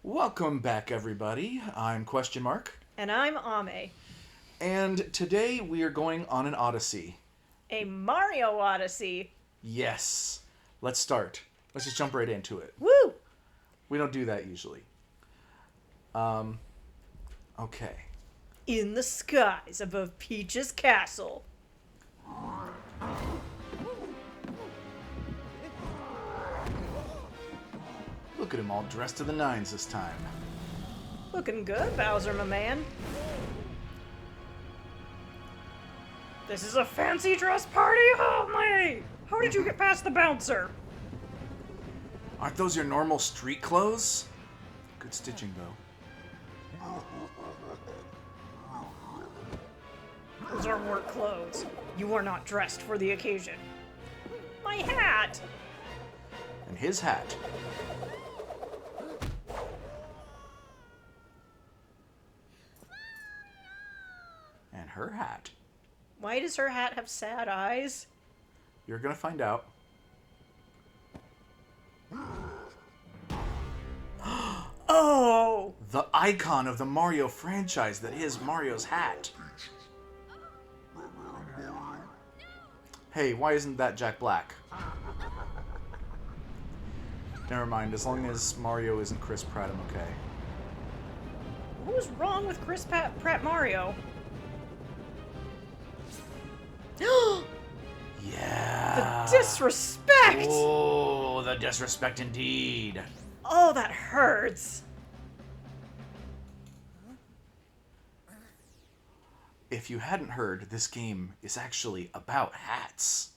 Welcome back, everybody. I'm QuestionMarc, And I'm Ame. and today we are going on an Odyssey. A Mario Odyssey. Yes. Let's start. Let's just jump right into it. Woo! We don't do that usually. Okay. In the skies above Peach's castle. Look at him all dressed to the nines this time. Looking good, Bowser, my man. This is a fancy dress party? Oh, my! How did you get past the bouncer? Aren't those your normal street clothes? Good stitching, though. Those are work clothes. You are not dressed for the occasion. My hat! And his hat. And her hat. Why does her hat have sad eyes? You're gonna find out. Oh! The icon of the Mario franchise that is Mario's hat. Hey, why isn't that Jack Black? Never mind, as long as Mario isn't Chris Pratt, I'm okay. What was wrong with Chris Pratt Mario? Yeah. The disrespect! Oh, the disrespect indeed. Oh, that hurts. If you hadn't heard, this game is actually about hats.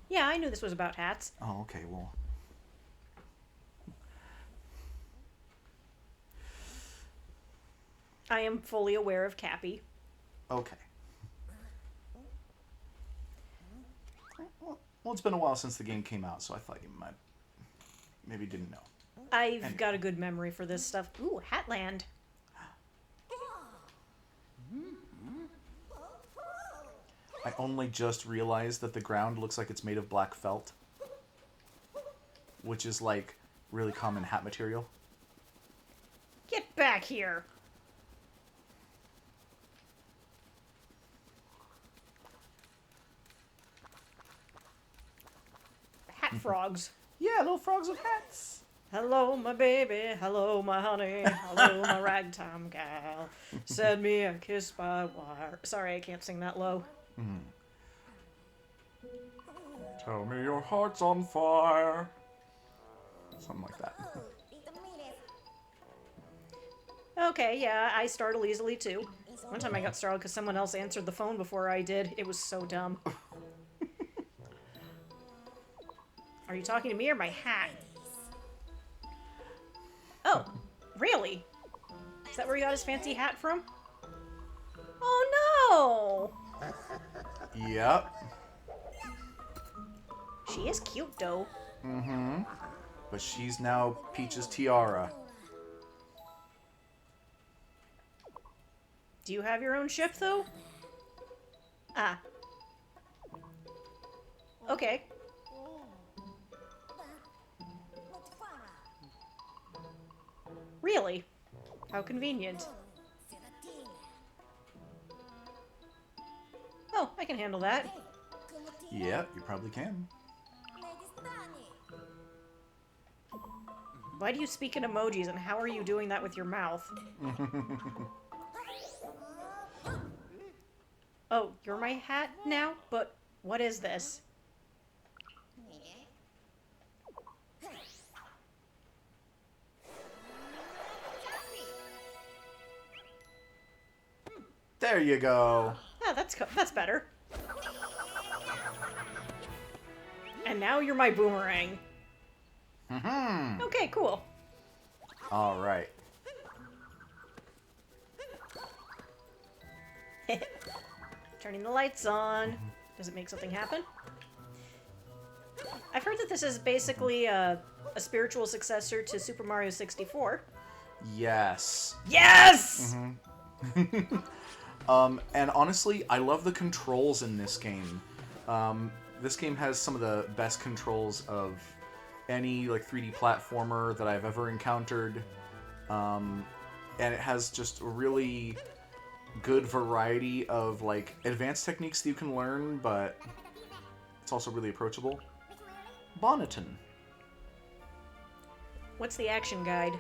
Yeah, I knew this was about hats. Oh, okay, well. I am fully aware of Cappy. Okay. Well, it's been a while since the game came out, so I thought you might... maybe didn't know. I've got a good memory for this stuff. Ooh, Hatland. I only just realized that the ground looks like it's made of black felt. Which is, like, really common hat material. Get back here. Hat frogs. Yeah, little frogs with hats. Hello, my baby. Hello, my honey. Hello, my ragtime gal. Send me a kiss by wire. Sorry, I can't sing that low. Tell me your heart's on fire. Something like that. Okay, yeah, I startle easily too. One time I got startled because someone else answered the phone before I did. It was so dumb. Are you talking to me or my hat? Oh, really? Is that where he got his fancy hat from? Oh no! Yep. She is cute though. Mm-hmm. But she's now Peach's tiara. Do you have your own ship though? Ah. Okay. Really? How convenient. Oh, I can handle that. Yeah, you probably can. Why do you speak in emojis and how are you doing that with your mouth? Oh, you're my hat now? But what is this? There you go. Ah, that's better. And now you're my boomerang. Mm-hmm. Okay, cool. All right. Turning the lights on. Does it make something happen? I've heard that this is basically a spiritual successor to Super Mario 64. Yes. Yes! And honestly, I love the controls in this game. This game has some of the best controls of any like 3D platformer that I've ever encountered. And it has just a really good variety of like advanced techniques that you can learn, but it's also really approachable. Bonneton. What's the action guide?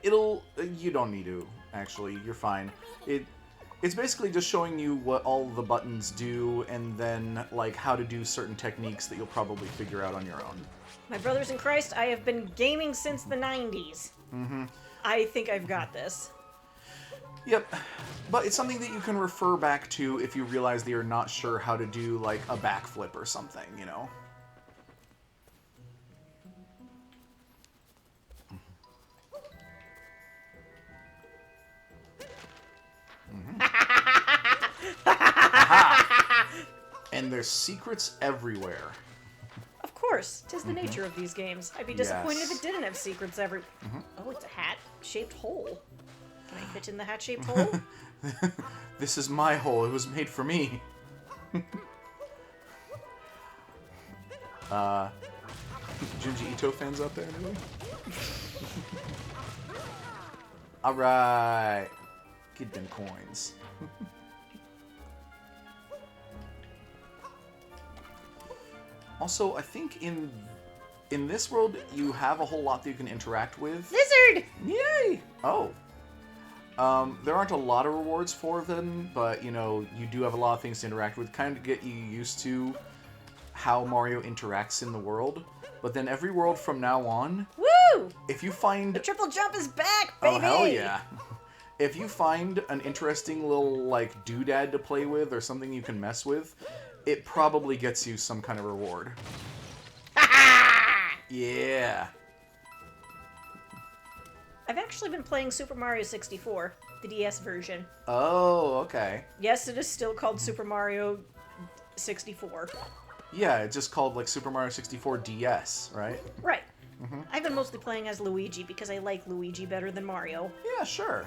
You don't need to, actually. You're fine. It's basically just showing you what all the buttons do, and then, like, how to do certain techniques that you'll probably figure out on your own. My brothers in Christ, I have been gaming since the 90s. Mm-hmm. I think I've got this. Yep. But it's something that you can refer back to if you realize that you're not sure how to do, like, a backflip or something, you know? And there's secrets everywhere. Of course, 'tis the nature of these games. I'd be disappointed if Yes. it didn't have secrets every... Oh, it's a hat-shaped hole. Can I fit in the hat-shaped hole? This is my hole. It was made for me. Junji Ito fans out there, anyway? Alright. Get them coins. Also, I think in this world, you have a whole lot that you can interact with. Lizard! Yay! Oh. There aren't a lot of rewards for them, but, you know, you do have a lot of things to interact with, kind of get you used to how Mario interacts in the world. But then every world from now on, Woo! if you find... The triple jump is back, baby! Oh, hell yeah. If you find an interesting little, like, doodad to play with or something you can mess with, it probably gets you some kind of reward. Yeah. I've actually been playing Super Mario 64, the DS version. Oh, okay. Yes, it is still called Super Mario 64. Yeah, it's just called, like, Super Mario 64 DS, right? Right. I've been mostly playing as Luigi because I like Luigi better than Mario. Yeah, sure.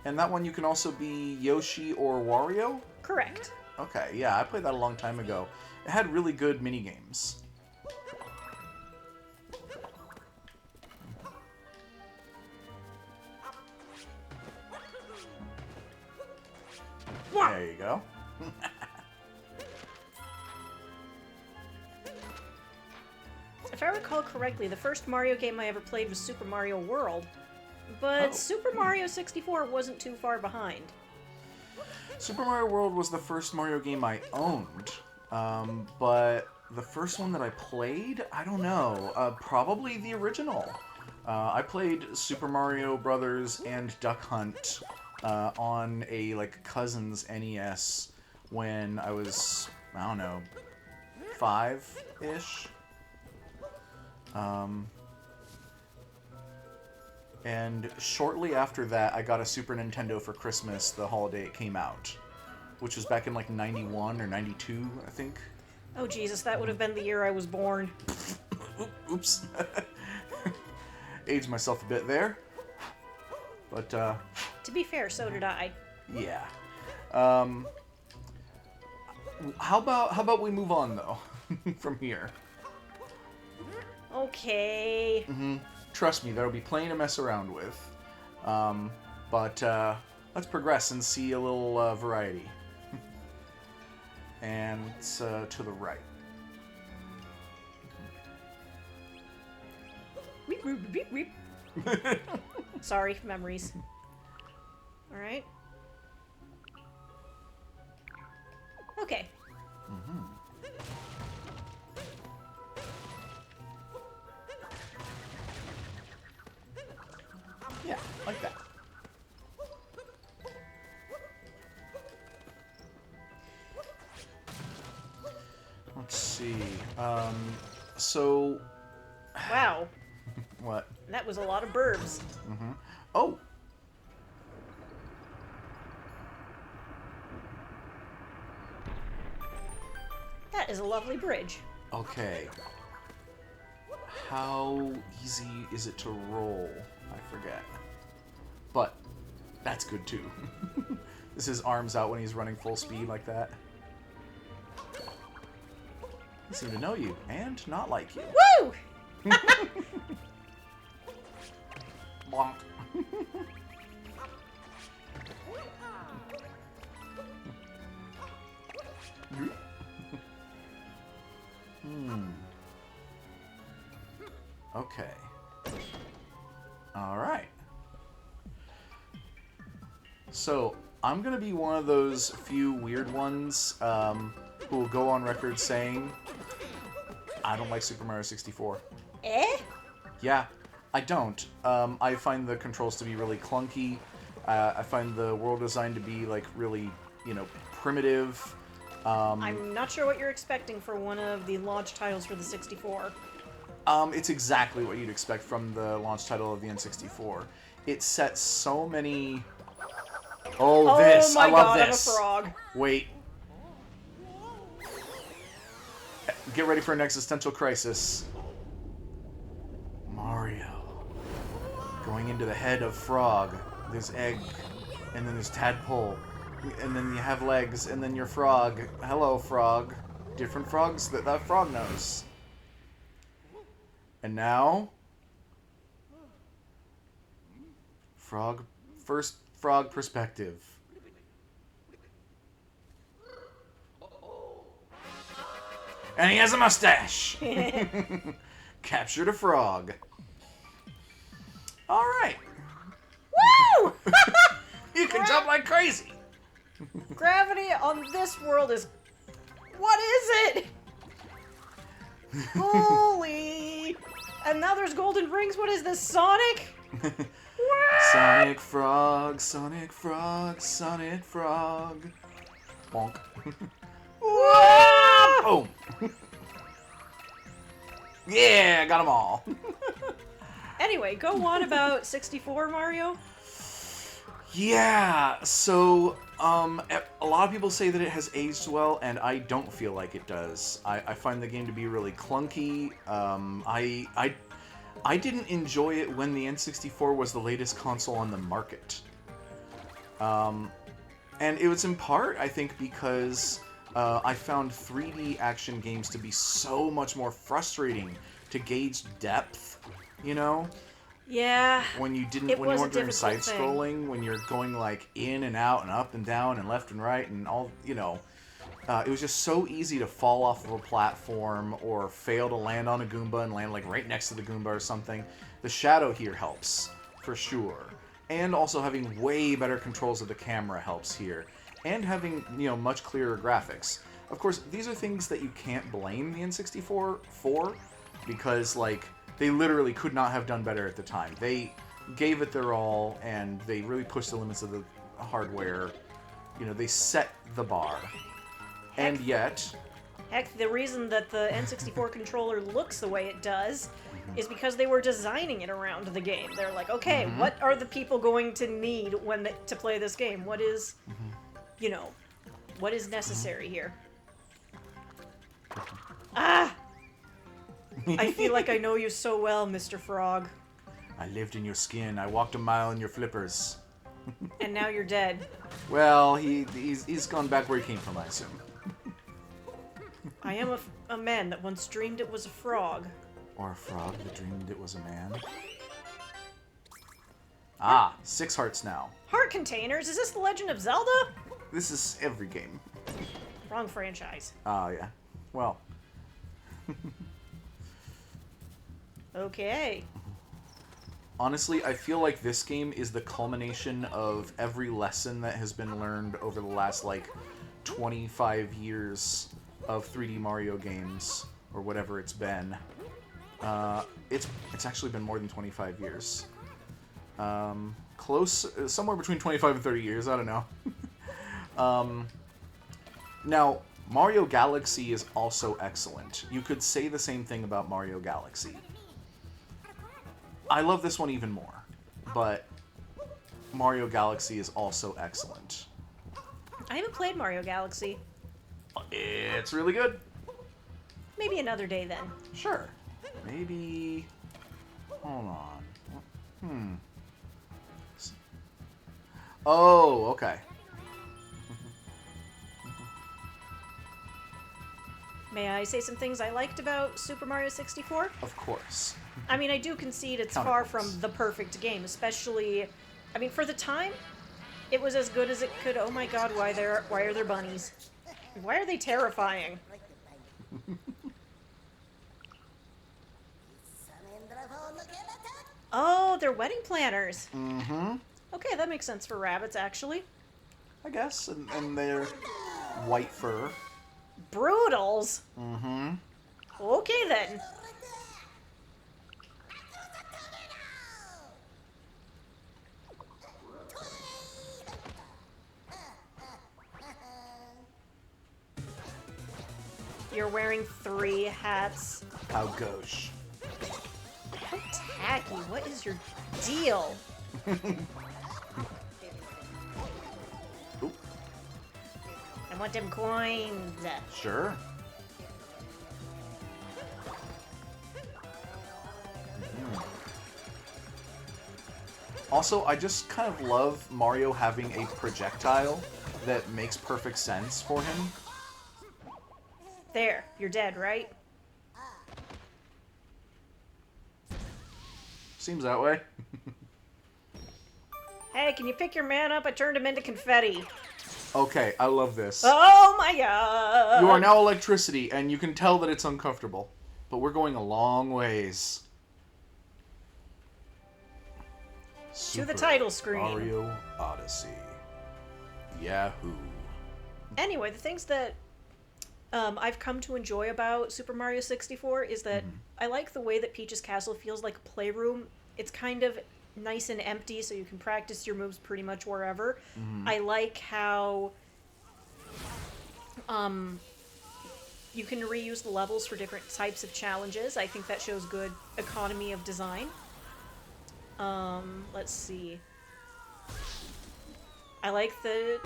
And that one you can also be Yoshi or Wario? Correct. Okay, yeah, I played that a long time ago. It had really good minigames. There you go. If I recall correctly, the first Mario game I ever played was Super Mario World, but Oh. Super Mario 64 wasn't too far behind. Super Mario World was the first Mario game I owned, but the first one that I played, I don't know, probably the original. I played Super Mario Brothers and Duck Hunt on a, like, cousin's NES when I was, I don't know, 5-ish. And shortly after that, I got a Super Nintendo for Christmas the holiday it came out, which was back in like 91 or 92, I think. Oh Jesus, that would have been the year I was born. Oops. Aged myself a bit there. But, To be fair, so did I. yeah. How about we move on, though, from here? Okay. Trust me, there'll be plenty to mess around with. But let's progress and see a little variety. And it's to the right. Weep, weep, weep, weep. Sorry, memories. Alright. Okay. Yeah, like that. Let's see. So... Wow. What? That was a lot of burbs. Oh! That is a lovely bridge. Okay. How easy is it to roll? I forget. But that's good too. This is arms out when he's running full speed like that. He seemed to know you and not like you. Woo! Bonk. Okay. Alright. So, I'm gonna be one of those few weird ones who will go on record saying, I don't like Super Mario 64. Eh? Yeah, I don't. I find the controls to be really clunky. I find the world design to be, like, really, you know, primitive. I'm not sure what you're expecting for one of the launch titles for the 64. It's exactly what you'd expect from the launch title of the N64. It sets so many... Oh, this! My I love God, this! I'm a frog. Wait. Get ready for an existential crisis. Mario. Going into the head of Frog. There's egg. And then there's tadpole. And then you have legs. And then you're Frog. Hello, Frog. Different frogs that frog knows. And now... First frog perspective. And he has a mustache! Captured a frog. Alright. Woo! You can jump like crazy! Gravity on this world is... What is it? Holy... And now there's golden rings. What is this, Sonic? Sonic Frog, Sonic Frog, Sonic Frog. Bonk. Boom! Yeah, got them all. Anyway, go on about 64, Mario. Yeah, so, a lot of people say that it has aged well, and I don't feel like it does. I find the game to be really clunky. I didn't enjoy it when the N64 was the latest console on the market. And it was in part, I think, because I found 3D action games to be so much more frustrating to gauge depth, you know? Yeah. When you it weren't was a doing difficult side-scrolling, when you're going like in and out and up and down and left and right and all, you know, it was just so easy to fall off of a platform or fail to land on a Goomba and land like right next to the Goomba or something. The shadow here helps, for sure. And also having way better controls of the camera helps here. And having, you know, much clearer graphics. Of course, these are things that you can't blame the N64 for, because, like, they literally could not have done better at the time. They gave it their all, and they really pushed the limits of the hardware. You know, they set the bar. And yet... Heck, the reason that the N64 controller looks the way it does is because they were designing it around the game. They're like, okay, what are the people going to need to play this game? What is, you know, what is necessary here? Ah! I feel like I know you so well, Mr. Frog. I lived in your skin. I walked a mile in your flippers. And now you're dead. Well, he's gone back where he came from, I assume. I am a man that once dreamed it was a frog. Or a frog that dreamed it was a man. Ah, 6 hearts now. Heart containers? Is this The Legend of Zelda? This is every game. Wrong franchise. Oh, yeah. Well. Okay. Honestly, I feel like this game is the culmination of every lesson that has been learned over the last, like, 25 years of 3D Mario games, or whatever it's been. It's actually been more than 25 years. Close, somewhere between 25 and 30 years, I don't know. Now, Mario Galaxy is also excellent. You could say the same thing about Mario Galaxy. I love this one even more, but Mario Galaxy is also excellent. I haven't played Mario Galaxy. It's really good. Maybe another day then. Sure. Maybe... Hold on. Oh, okay. May I say some things I liked about Super Mario 64? Of course. I mean, I do concede it's Counterpoints. far from the perfect game, especially, I mean, for the time, it was as good as it could. Oh my god, why are there bunnies? Why are they terrifying? Oh, they're wedding planners. Mm-hmm. Okay, that makes sense for rabbits, actually. I guess. And they're white fur. Broodals? Mm-hmm. Okay, then. You're wearing 3 hats. How gauche. How tacky. What is your deal? Oop. I want them coins. Sure. Also, I just kind of love Mario having a projectile that makes perfect sense for him. There, you're dead, right? Seems that way. Hey, can you pick your man up? I turned him into confetti. Okay, I love this. Oh my god! You are now electricity, and you can tell that it's uncomfortable. But we're going a long ways. To the title screen. Mario Odyssey. Yahoo. Anyway, the things that I've come to enjoy about Super Mario 64 is that I like the way that Peach's Castle feels like a playroom. It's kind of nice and empty, so you can practice your moves pretty much wherever. I like how you can reuse the levels for different types of challenges. I think that shows good economy of design. Let's see. I like that...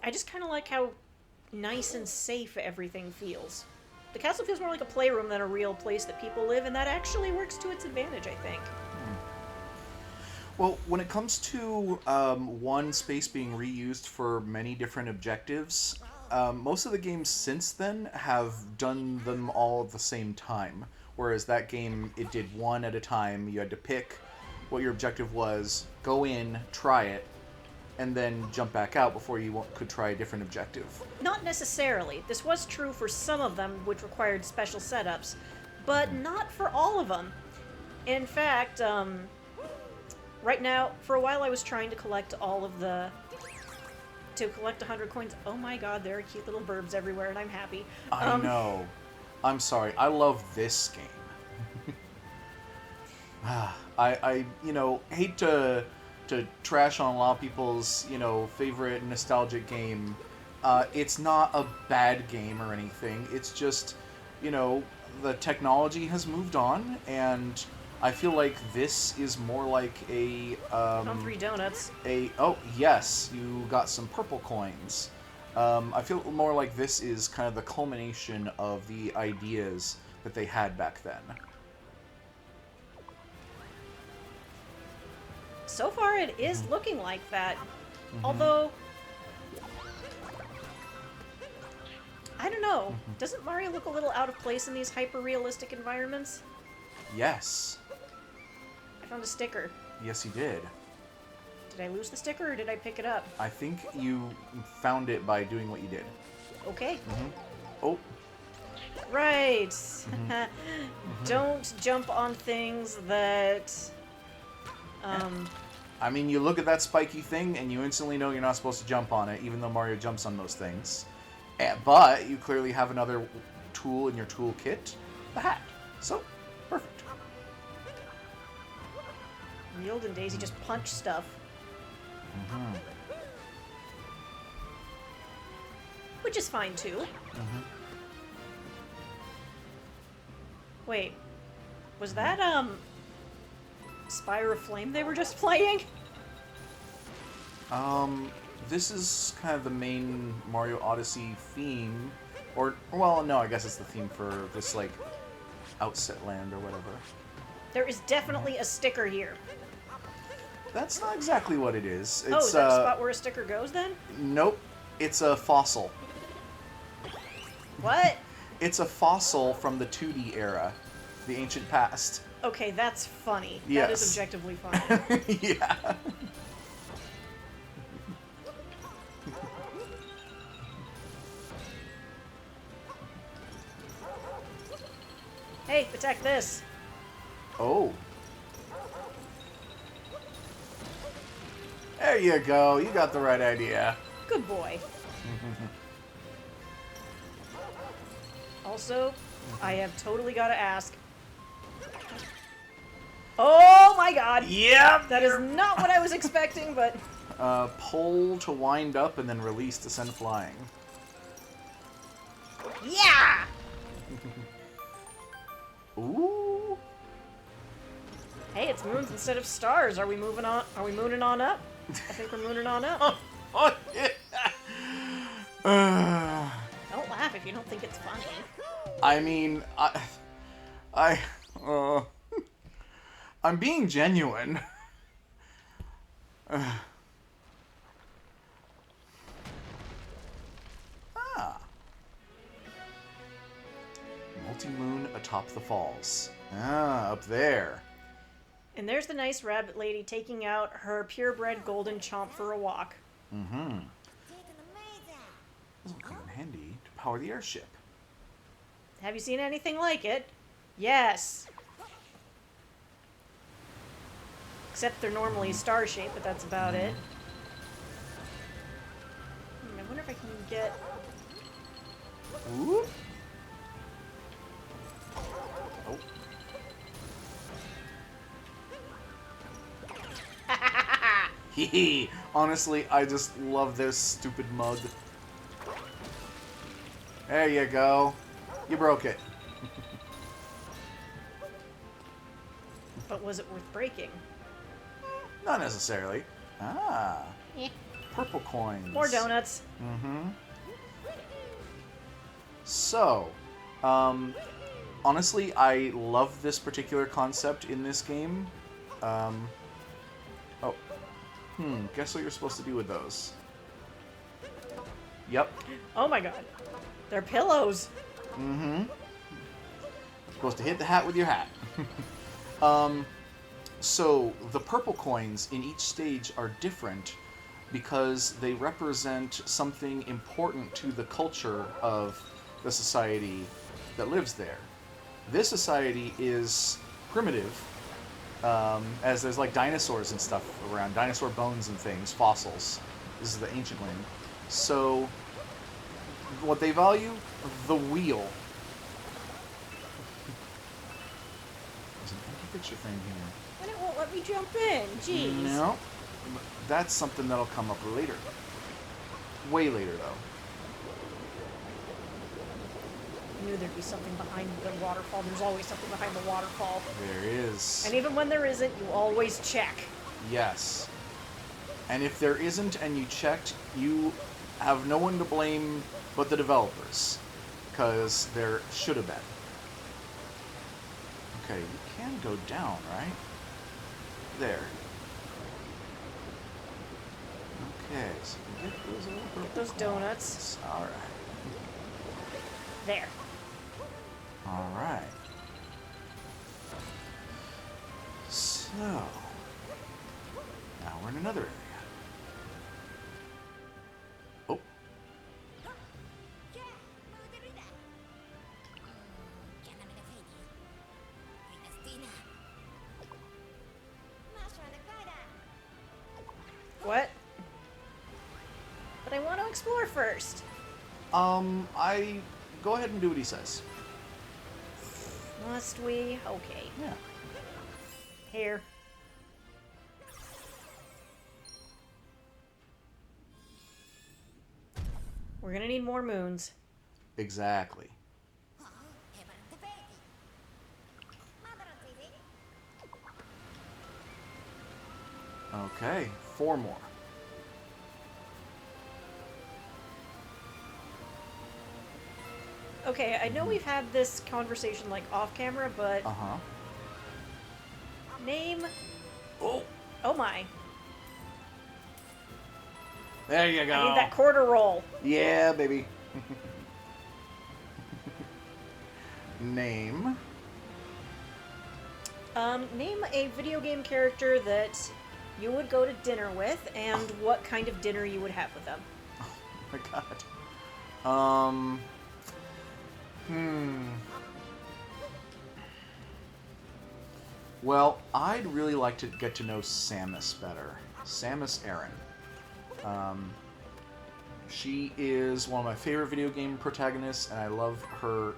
I just kind of like how nice and safe everything feels. The castle feels more like a playroom than a real place that people live, and that actually works to its advantage, I think. Well, when it comes to one space being reused for many different objectives, most of the games since then have done them all at the same time. Whereas that game, it did one at a time. You had to pick what your objective was, go in, try it, and then jump back out before you could try a different objective. Not necessarily. This was true for some of them, which required special setups, but not for all of them. In fact, right now, for a while I was trying to collect all of the... to collect 100 coins. Oh my god, there are cute little burbs everywhere, and I'm happy. I know. I'm sorry. I love this game. I hate to trash on a lot of people's, favorite nostalgic game. It's not a bad game or anything. It's just, the technology has moved on, and I feel like this is more like a... on 3 donuts. Oh, yes, you got some purple coins. I feel more like this is kind of the culmination of the ideas that they had back then. So far, it is looking like that. Although, I don't know. Doesn't Mario look a little out of place in these hyper-realistic environments? Yes. I found a sticker. Yes, you did. Did I lose the sticker, or did I pick it up? I think you found it by doing what you did. Okay. Oh. Right. Don't jump on things that... I mean, you look at that spiky thing, and you instantly know you're not supposed to jump on it, even though Mario jumps on those things. But you clearly have another tool in your toolkit, the hat. So, perfect. In the olden days, you just punch stuff. Which is fine, too. Wait. Was that, Spire of Flame they were just playing? This is kind of the main Mario Odyssey theme. Or, well, no, I guess it's the theme for this, Outset Land or whatever. There is definitely a sticker here. That's not exactly what it is. It's, Oh, is that a spot where a sticker goes, then? Nope. It's a fossil. What? It's a fossil from the 2D era, the ancient past. Okay, that's funny. Yes. That is objectively funny. Yeah. Hey, attack this. Oh. There you go. You got the right idea. Good boy. Also, I have totally got to ask. Oh my god! Yep. That is not what I was expecting, but... Pull to wind up and then release to send flying. Yeah! Ooh. Hey, it's moons instead of stars. Are we moving on? Are we mooning on up? I think we're mooning on up. Oh, yeah. Don't laugh if you don't think it's funny. I mean, I'm being genuine. Multi-moon atop the falls. Up there. And there's the nice rabbit lady taking out her purebred golden chomp for a walk. Mm-hmm. This will come in handy to power the airship. Have you seen anything like it? Yes. Except they're normally star-shaped, but that's about it. I wonder if I can get... Ooh. Oh. Hee. Honestly, I just love this stupid mug. There you go. You broke it. But was it worth breaking? Not necessarily. Ah. Purple coins. More donuts. Mm-hmm. So, honestly, I love this particular concept in this game. Guess what you're supposed to do with those? Yep. Oh my god. They're pillows. Mm-hmm. Supposed to hit the hat with your hat. So the purple coins in each stage are different because they represent something important to the culture of the society that lives there. This society is primitive, as there's like dinosaurs and stuff around, dinosaur bones and things, fossils. This is the ancient land. So what they value, the wheel. There's an empty picture frame here. And it won't let me jump in. Jeez. No. That's something that'll come up later. Way later, though. I knew there'd be something behind the waterfall. There's always something behind the waterfall. There is. And even when there isn't, you always check. Yes. And if there isn't and you checked, you have no one to blame but the developers. Because there should have been. Okay, you can go down, right? There. Okay, so we get those little purple Get those donuts. Alright. There. Alright. So, now we're in another area. Oh. What? But I want to explore first. I go ahead and do what he says. Must we? Okay. Yeah. Here. We're gonna need more moons. Exactly. Okay, 4 more. Okay, I know we've had this conversation like off camera, but Uh-huh. name. Oh, Oh my! there you go. I need that quarter roll. Yeah, baby. Name. Name a video game character that you would go to dinner with, and what kind of dinner you would have with them. Oh my god. Well, I'd really like to get to know Samus better. Samus Aran. She is one of my favorite video game protagonists, and I love her...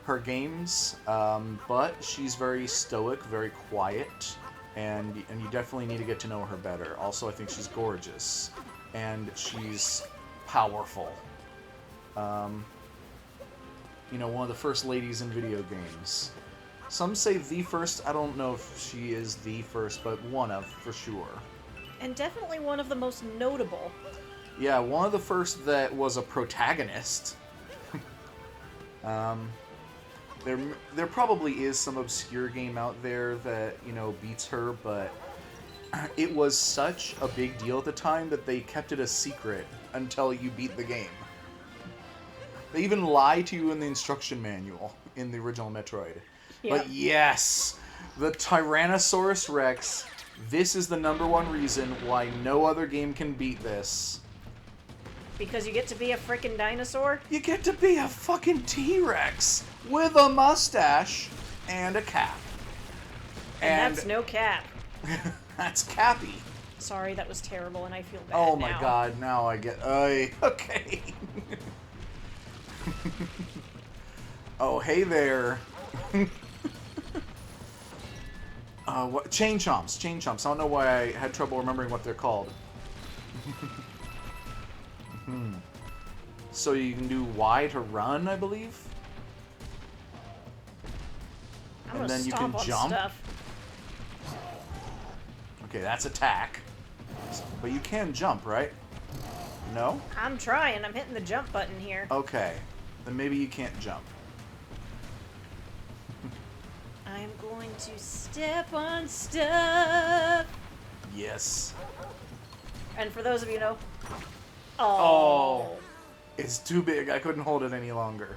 her games, but she's very stoic, very quiet, and you definitely need to get to know her better. Also, I think she's gorgeous, and she's powerful. You know, one of the first ladies in video games. Some say the first. I don't know if she is the first, but one of, for sure. And definitely one of the most notable. Yeah, one of the first that was a protagonist. There probably is some obscure game out there that, you know, beats her, but it was such a big deal at the time that they kept it a secret until you beat the game. They even lie to you in the instruction manual in the original Metroid. Yeah. But yes, the Tyrannosaurus Rex, this is the #1 reason why no other game can beat this. Because you get to be a frickin' dinosaur? You get to be a fucking T-Rex with a mustache and a cap. And that's no cap. That's Cappy. Sorry, that was terrible, and I feel bad Oh my now. god, now I get... okay. Oh, hey there. What? Chain Chomps. Chain Chomps. I don't know why I had trouble remembering what they're called. So you can do Y to run, I believe? I'm And gonna then you stomp can on jump. stuff. Okay, that's attack. But you can jump, right? No? I'm trying. I'm hitting the jump button here. Okay. Then maybe you can't jump. I'm going to step on stuff. Yes. And for those of you who know... Oh. It's too big. I couldn't hold it any longer.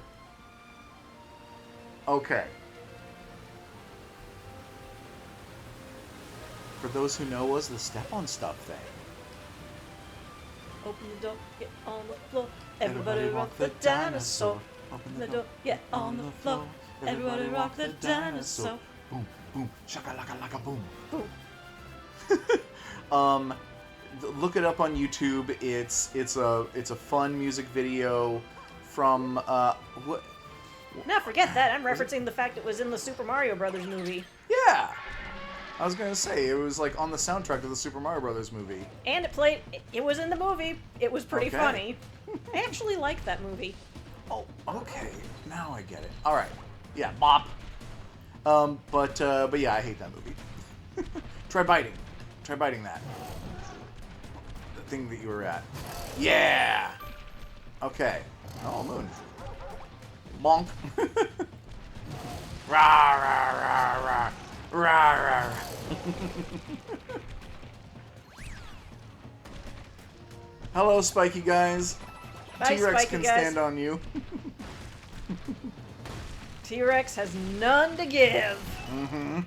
Okay. For those who know, was the step on stuff thing. Open the door, get on the floor. Everybody rock the dinosaur. Open The door, get on the floor. Everybody rock the dinosaur. Boom, boom, shaka laka laka boom. Boom. Look it up on YouTube. It's a fun music video from what? Now forget that. I'm referencing the fact it was in the Super Mario Brothers movie. Yeah, I was gonna say it was like on the soundtrack of the Super Mario Brothers movie. And it was in the movie. It was pretty Okay. funny. I actually liked that movie. Oh, okay. Now I get it. All right. Yeah, bop. But yeah, I hate that movie. Try biting. Try biting that. The thing that you were at. Yeah. Okay. Oh, moon. Bonk. Rah, rah, rah, rah. Rah, rah, rah. Hello, spiky guys. Bye, T-Rex spiky can guys. stand on you. T-Rex has none to give. Mm-hmm.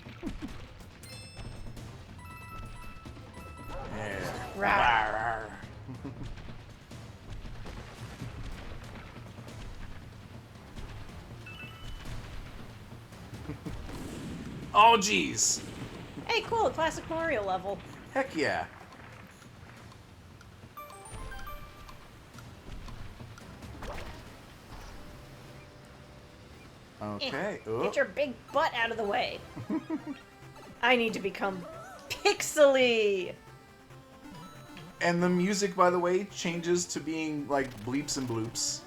Yeah. Rawr. Oh, jeez. Hey, cool, a classic Mario level. Heck yeah. Okay. Get your big butt out of the way. I need to become pixely. And the music, by the way, changes to being like bleeps and bloops.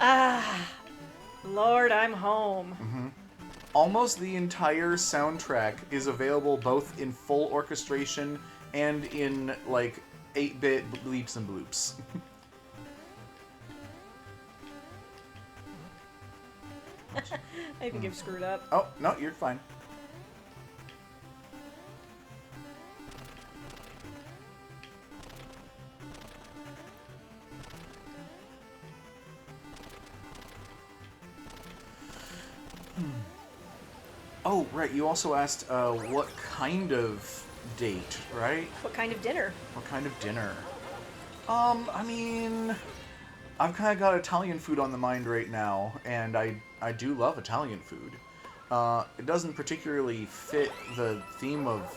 Ah, Lord, I'm home. Almost the entire soundtrack is available both in full orchestration and in like 8-bit bleeps and bloops. I think I've screwed up. Oh, no, you're fine. Right, you also asked what kind of date, right? What kind of dinner? What kind of dinner? I mean, I've kind of got Italian food on the mind right now, and I do love Italian food. It doesn't particularly fit the theme of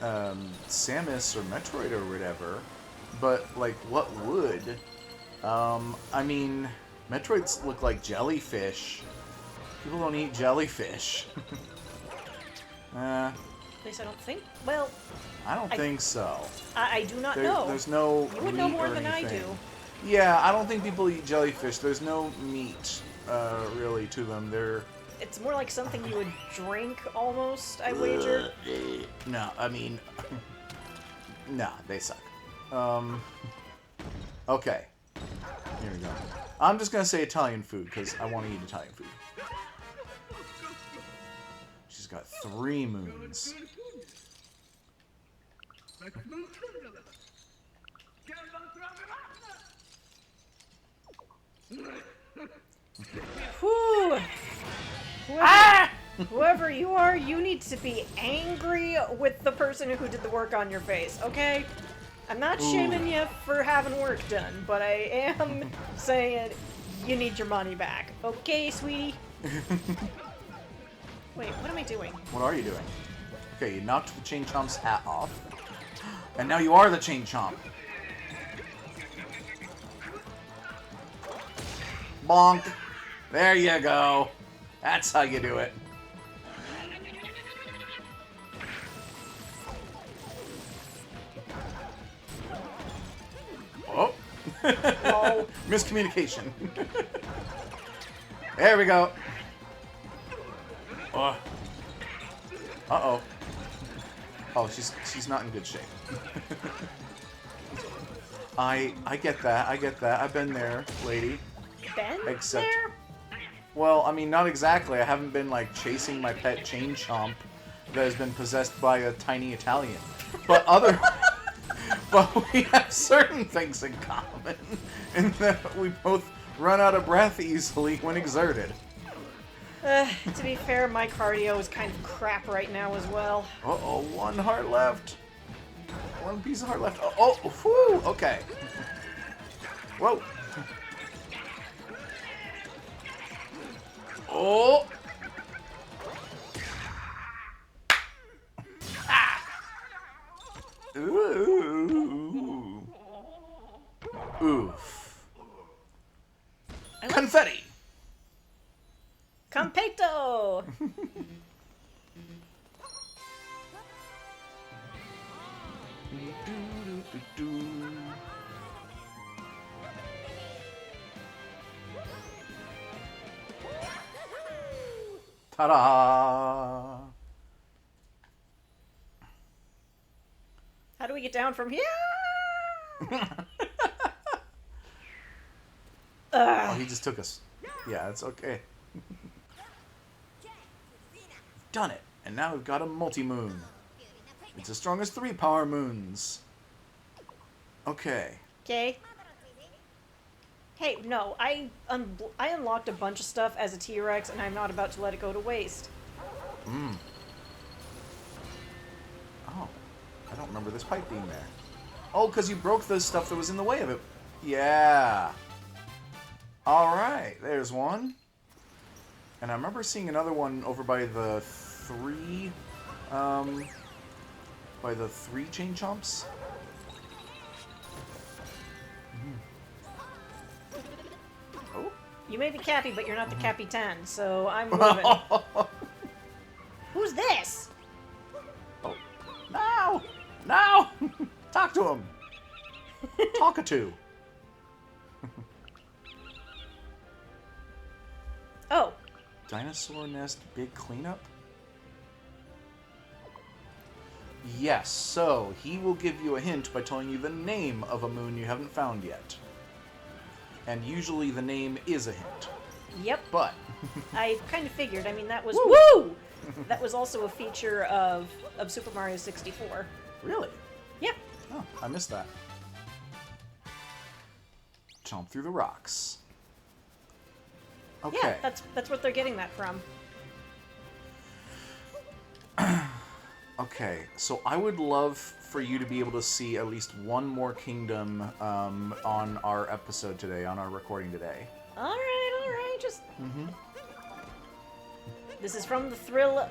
Samus or Metroid or whatever, but, like, what would? I mean, Metroids look like jellyfish. People don't eat jellyfish. At least I don't think. Well, I don't think so. I do not know. There's no You would know meat more or than I anything. do. Yeah, I don't think people eat jellyfish. There's no meat, really, to them. They're... It's more like something you would drink, almost, I wager. No, I mean... nah, they suck. Okay. Here we go. I'm just gonna say Italian food, because I want to eat Italian food. She's got 3 moons. Whew. Whoever you are, you need to be angry with the person who did the work on your face, okay? I'm not shaming you for having work done, but I am saying you need your money back. Okay, sweetie? Wait, what am I doing? What are you doing? Okay, you knocked the Chain Chomp's hat off. And now you are the Chain Chomp. Bonk. There you go. That's how you do it. Oh. Lol. Miscommunication. There we go. Uh-oh. Oh, she's not in good shape. I get that. I get that. I've been there, lady. Ben? Except, There? well, I mean, not exactly. I haven't been like chasing my pet Chain Chomp that has been possessed by a tiny Italian. But but we have certain things in common, in that we both run out of breath easily when exerted. To be fair, my cardio is kind of crap right now as well. Uh-oh, 1 heart left. 1 piece of heart left. Oh, whew, okay. Whoa. Oh. Ah. Ooh. Oof. Confetti. Competo! Ta-da! How do we get down from here? Oh, he just took us. Yeah, it's okay. Done it. And now we've got a multi-moon. It's as strong as 3 power moons. Okay. Okay. Hey, no, I unlocked a bunch of stuff as a T-Rex, and I'm not about to let it go to waste. Oh. I don't remember this pipe being there. Oh, because you broke the stuff that was in the way of it. Yeah. Alright, there's one. And I remember seeing another one over by the 3... by the 3 Chain Chomps. Oh. You may be Cappy, but you're not the Capitan, so I'm moving. Who's this? Oh. No! No! Talk to him! Talkatoo. Oh. Dinosaur nest big cleanup? Yes, so he will give you a hint by telling you the name of a moon you haven't found yet. And usually the name is a hint. Yep. But I kind of figured. I mean, that was... Woo! Woo! That was also a feature of Super Mario 64. really? Yeah. Oh, I missed that. Chomp through the rocks. Okay. Yeah, that's what they're getting that from. Okay, so I would love for you to be able to see at least one more kingdom on our episode today, on our recording today. All right, just... This is from the thrill...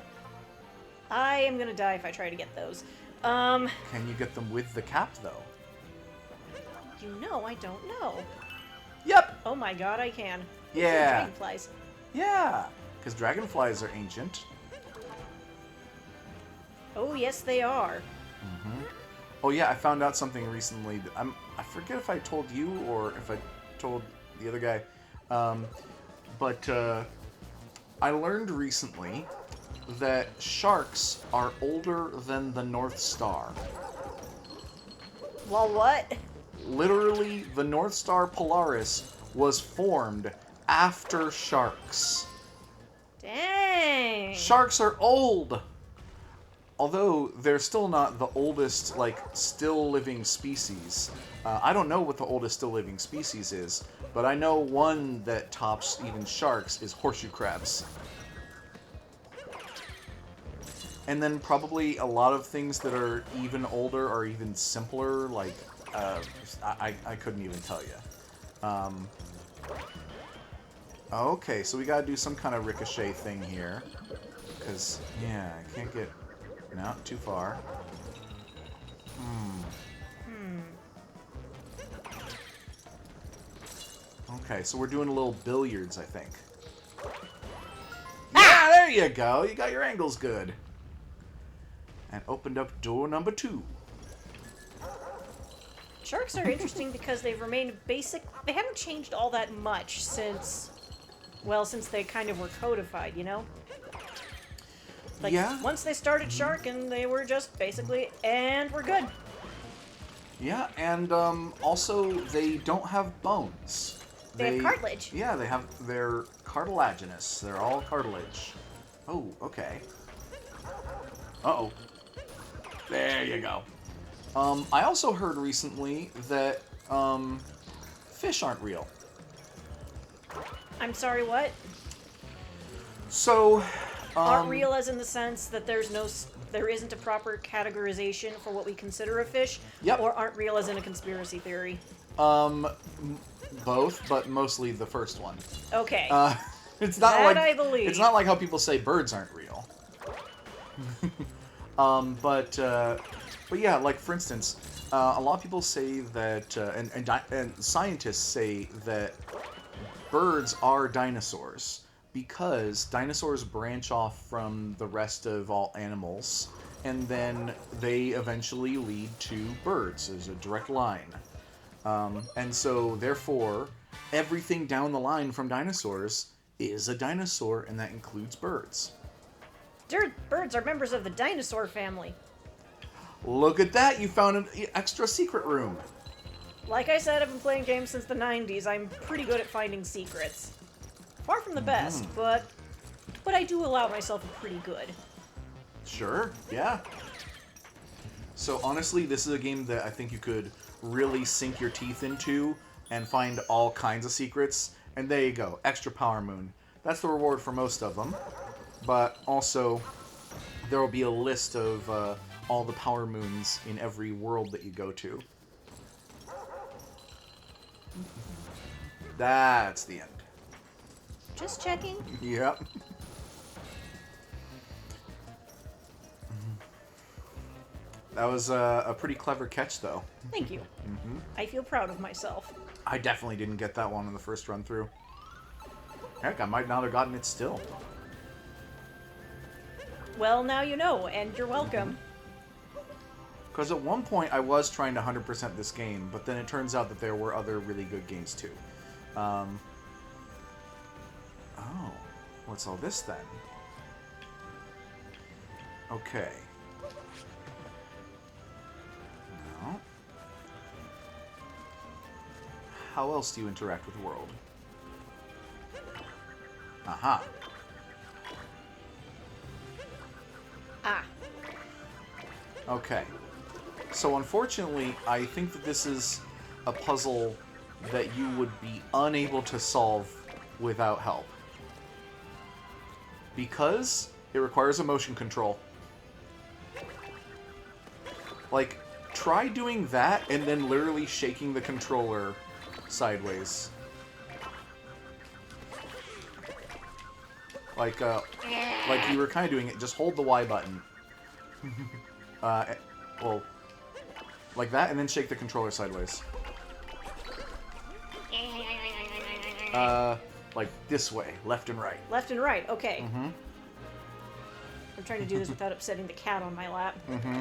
I am gonna die if I try to get those. Can you get them with the cap, though? You know, I don't know. Yep! Oh my god, I can. Yeah. Dragonflies. Yeah, because dragonflies are ancient. Oh, yes, they are. Oh yeah, I found out something recently. I forget if I told you or if I told the other guy. But I learned recently that sharks are older than the North Star. Well, what? Literally, the North Star Polaris was formed after sharks. Dang. Sharks are old! Although they're still not the oldest, like, still living species. I don't know what the oldest still living species is, but I know one that tops even sharks is horseshoe crabs. And then probably a lot of things that are even older or even simpler, like, I couldn't even tell you. Okay, so we gotta do some kind of ricochet thing here. Because, yeah, I can't get... No, too far. Okay, so we're doing a little billiards, I think. Yeah, there you go. You got your angles good. And opened up door number 2. Sharks are interesting because they've remained basic. They haven't changed all that much since, well, since they kind of were codified, you know? Like, Yeah. once they started sharking, they were just basically, and we're good. Yeah, and also they don't have bones. They have cartilage. Yeah, they're cartilaginous. They're all cartilage. Oh, okay. Uh-oh. There you go. I also heard recently that fish aren't real. I'm sorry, what? So, Aren't real as in the sense that there isn't a proper categorization for what we consider a fish? Yep. Or aren't real as in a conspiracy theory? both, but mostly the first one. Okay. It's not That like I believe. It's not like how people say birds aren't real. But yeah, like for instance, a lot of people say that, and scientists say that birds are dinosaurs because dinosaurs branch off from the rest of all animals, and then they eventually lead to birds. There's a direct line, and so therefore, everything down the line from dinosaurs is a dinosaur, and that includes birds. Birds are members of the dinosaur family. Look at that! You found an extra secret room. Like I said, I've been playing games since the 90s. I'm pretty good at finding secrets. Far from the best, but I do allow myself a pretty good. Sure, yeah. So honestly, this is a game that I think you could really sink your teeth into and find all kinds of secrets. And there you go, extra power moon. That's the reward for most of them. But also, there will be a list of all the power moons in every world that you go to. That's the end. Just checking. Yep. That was a pretty clever catch, though. Thank you. I feel proud of myself. I definitely didn't get that one in the first run through. Heck, I might not have gotten it still. Well, now you know, and you're welcome. Because at one point I was trying to 100% this game, but then it turns out that there were other really good games too. Oh, what's all this then? Okay. Now, how else do you interact with the world? Aha. Ah. Okay. So unfortunately, I think that this is a puzzle that you would be unable to solve without help. Because it requires a motion control. Like, try doing that and then literally shaking the controller sideways. Like you were kind of doing it. Just hold the Y button. Well, like that, and then shake the controller sideways. Like this way, left and right. Left and right, okay. Mm-hmm. I'm trying to do this without upsetting the cat on my lap. Mm-hmm.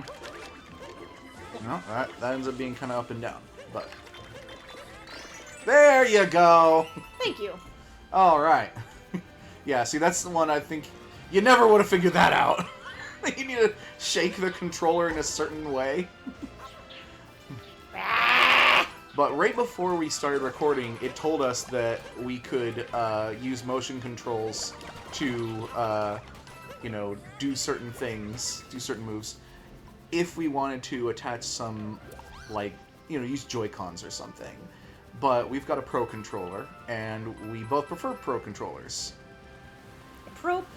No, that ends up being kind of up and down, but... There you go! Thank you. Alright. Yeah, see, that's the one I think... You never would have figured that out. You need to shake the controller in a certain way. But right before we started recording, it told us that we could use motion controls to, you know, do certain things, do certain moves, if we wanted to attach some, like, you know, use Joy-Cons or something. But we've got a Pro controller, and we both prefer Pro controllers.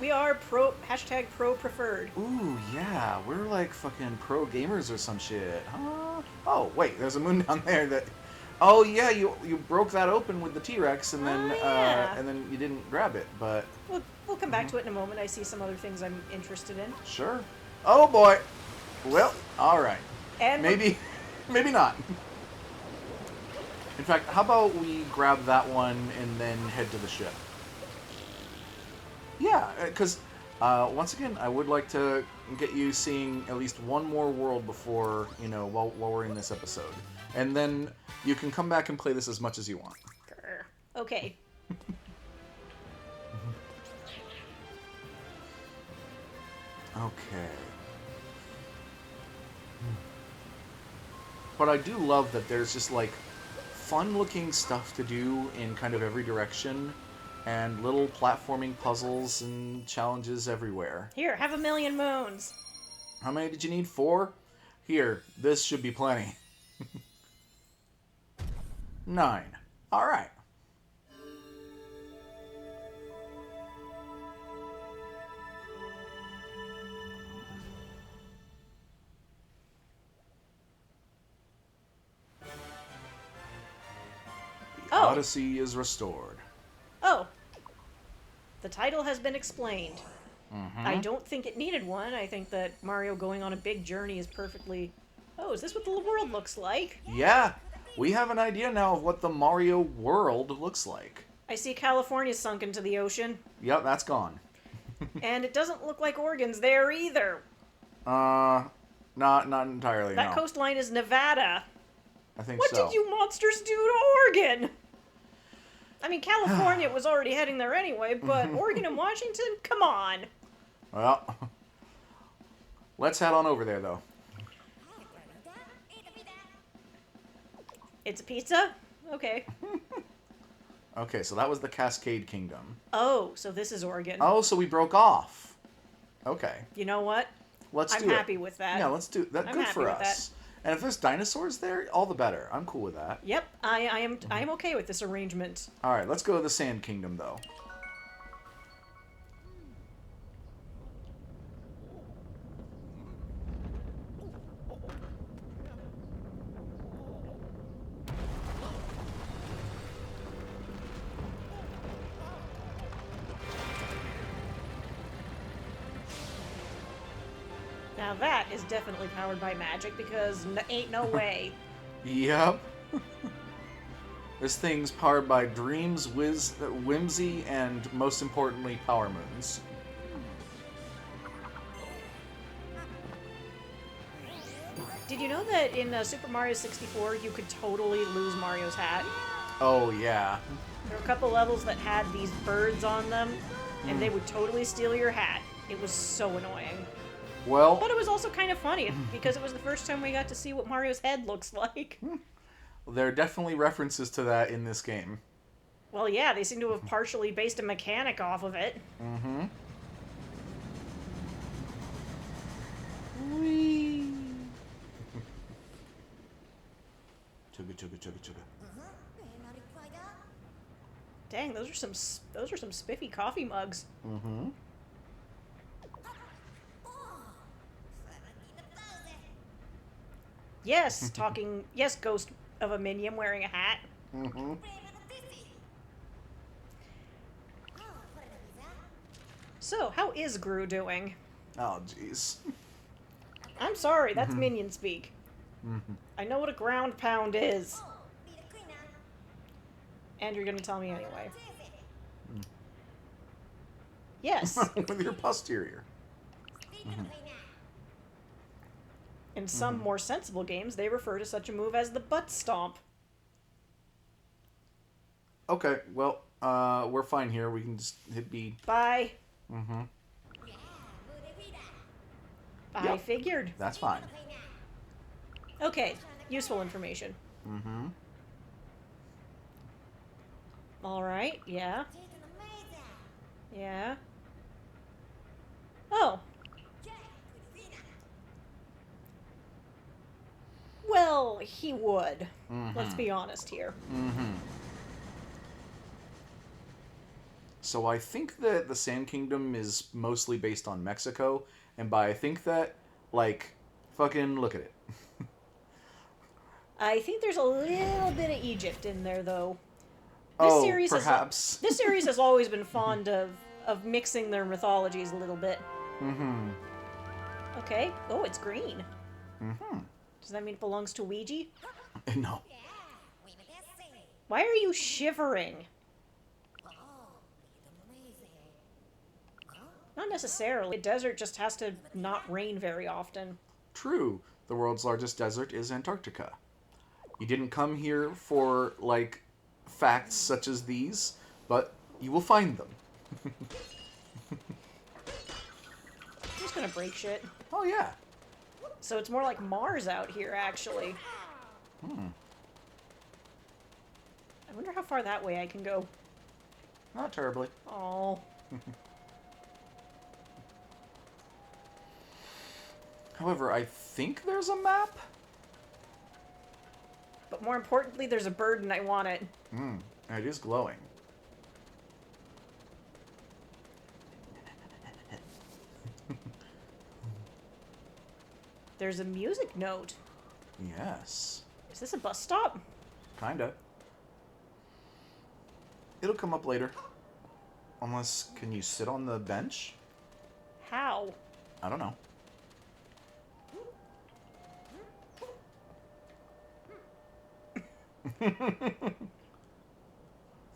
We are pro, hashtag pro preferred. Ooh, yeah, we're like fucking pro gamers or some shit, huh? Oh, wait, there's a moon down there that... Oh, yeah, you broke that open with the T-Rex, and then yeah. and then you didn't grab it, but... We'll come back to it in a moment. I see some other things I'm interested in. Sure. Oh, boy. Well, alright. And Maybe not. In fact, how about we grab that one and then head to the ship? Yeah, because, once again, I would like to get you seeing at least one more world before, you know, while we're in this episode. And then you can come back and play this as much as you want. Grr. Okay. Okay. But I do love that there's just, like, fun-looking stuff to do in kind of every direction, and little platforming puzzles and challenges everywhere. Here, have a million moons. How many did you need? 4? Here, this should be plenty. 9. Alright. The Odyssey is restored. Oh. The title has been explained. Mm-hmm. I don't think it needed one. I think that Mario going on a big journey is perfectly... Oh, is this what the world looks like? Yeah. We have an idea now of what the Mario world looks like. I see California sunk into the ocean. Yep, that's gone. And it doesn't look like Oregon's there either. Not entirely, That no. coastline is Nevada. I think What so. did you monsters do to Oregon? I mean, California was already heading there anyway, but Oregon and Washington? Come on. Well, let's head on over there, though. It's a pizza? Okay. Okay, so that was the Cascade Kingdom. Oh, so this is Oregon. Oh, so we broke off. Okay. You know what? Let's do it. I'm happy with that. Yeah, let's do that. I'm Good happy for with us. And if there's dinosaurs there, all the better. I'm cool with that. Yep, I am okay with this arrangement. All right, let's go to the Sand Kingdom, though. Now that is definitely powered by magic because ain't no way. Yep. This thing's powered by dreams, whimsy, and most importantly, power moons. Did you know that in Super Mario 64 you could totally lose Mario's hat? Oh, yeah. There were a couple levels that had these birds on them, and they would totally steal your hat. It was so annoying. Well, But it was also kind of funny because it was the first time we got to see what Mario's head looks like. there are definitely references to that in this game. Well, yeah, they seem to have partially based a mechanic off of it. Mm-hmm. Whee! Chugga, chugga, chugga, chugga. Dang, those are some spiffy coffee mugs. Mm-hmm. Yes, talking. Yes, ghost of a minion wearing a hat. Mm-hmm. So, how is Gru doing? Oh, jeez. I'm sorry, that's minion speak. Mm-hmm. I know what a ground pound is. And you're gonna tell me anyway. Yes. With your posterior. In some more sensible games, they refer to such a move as the butt stomp. Okay, well, we're fine here. We can just hit B. Bye. Mm-hmm. I Yep. figured. That's fine. Okay, useful information. Mm-hmm. Alright, yeah. Yeah. Oh. Well, he would. Let's be honest here. Mm-hmm. So I think that the Sand Kingdom is mostly based on Mexico, and by I think that, like, fucking look at it. I think there's a little bit of Egypt in there, though. Perhaps. This series has always been fond of mixing their mythologies a little bit. Mm-hmm. Okay. Oh, it's green. Mm-hmm. Does that mean it belongs to Ouija? No. Why are you shivering? Not necessarily. The desert just has to not rain very often. True. The world's largest desert is Antarctica. You didn't come here for, like, facts such as these, but you will find them. I'm just gonna break shit. Oh, yeah. So it's more like Mars out here, actually. I wonder how far that way I can go. Not terribly. Oh. However, I think there's a map. But more importantly, there's a bird and I want it. And it is glowing. There's a music note. Yes. Is this a bus stop? Kinda. It'll come up later. Unless, can you sit on the bench? How? I don't know. I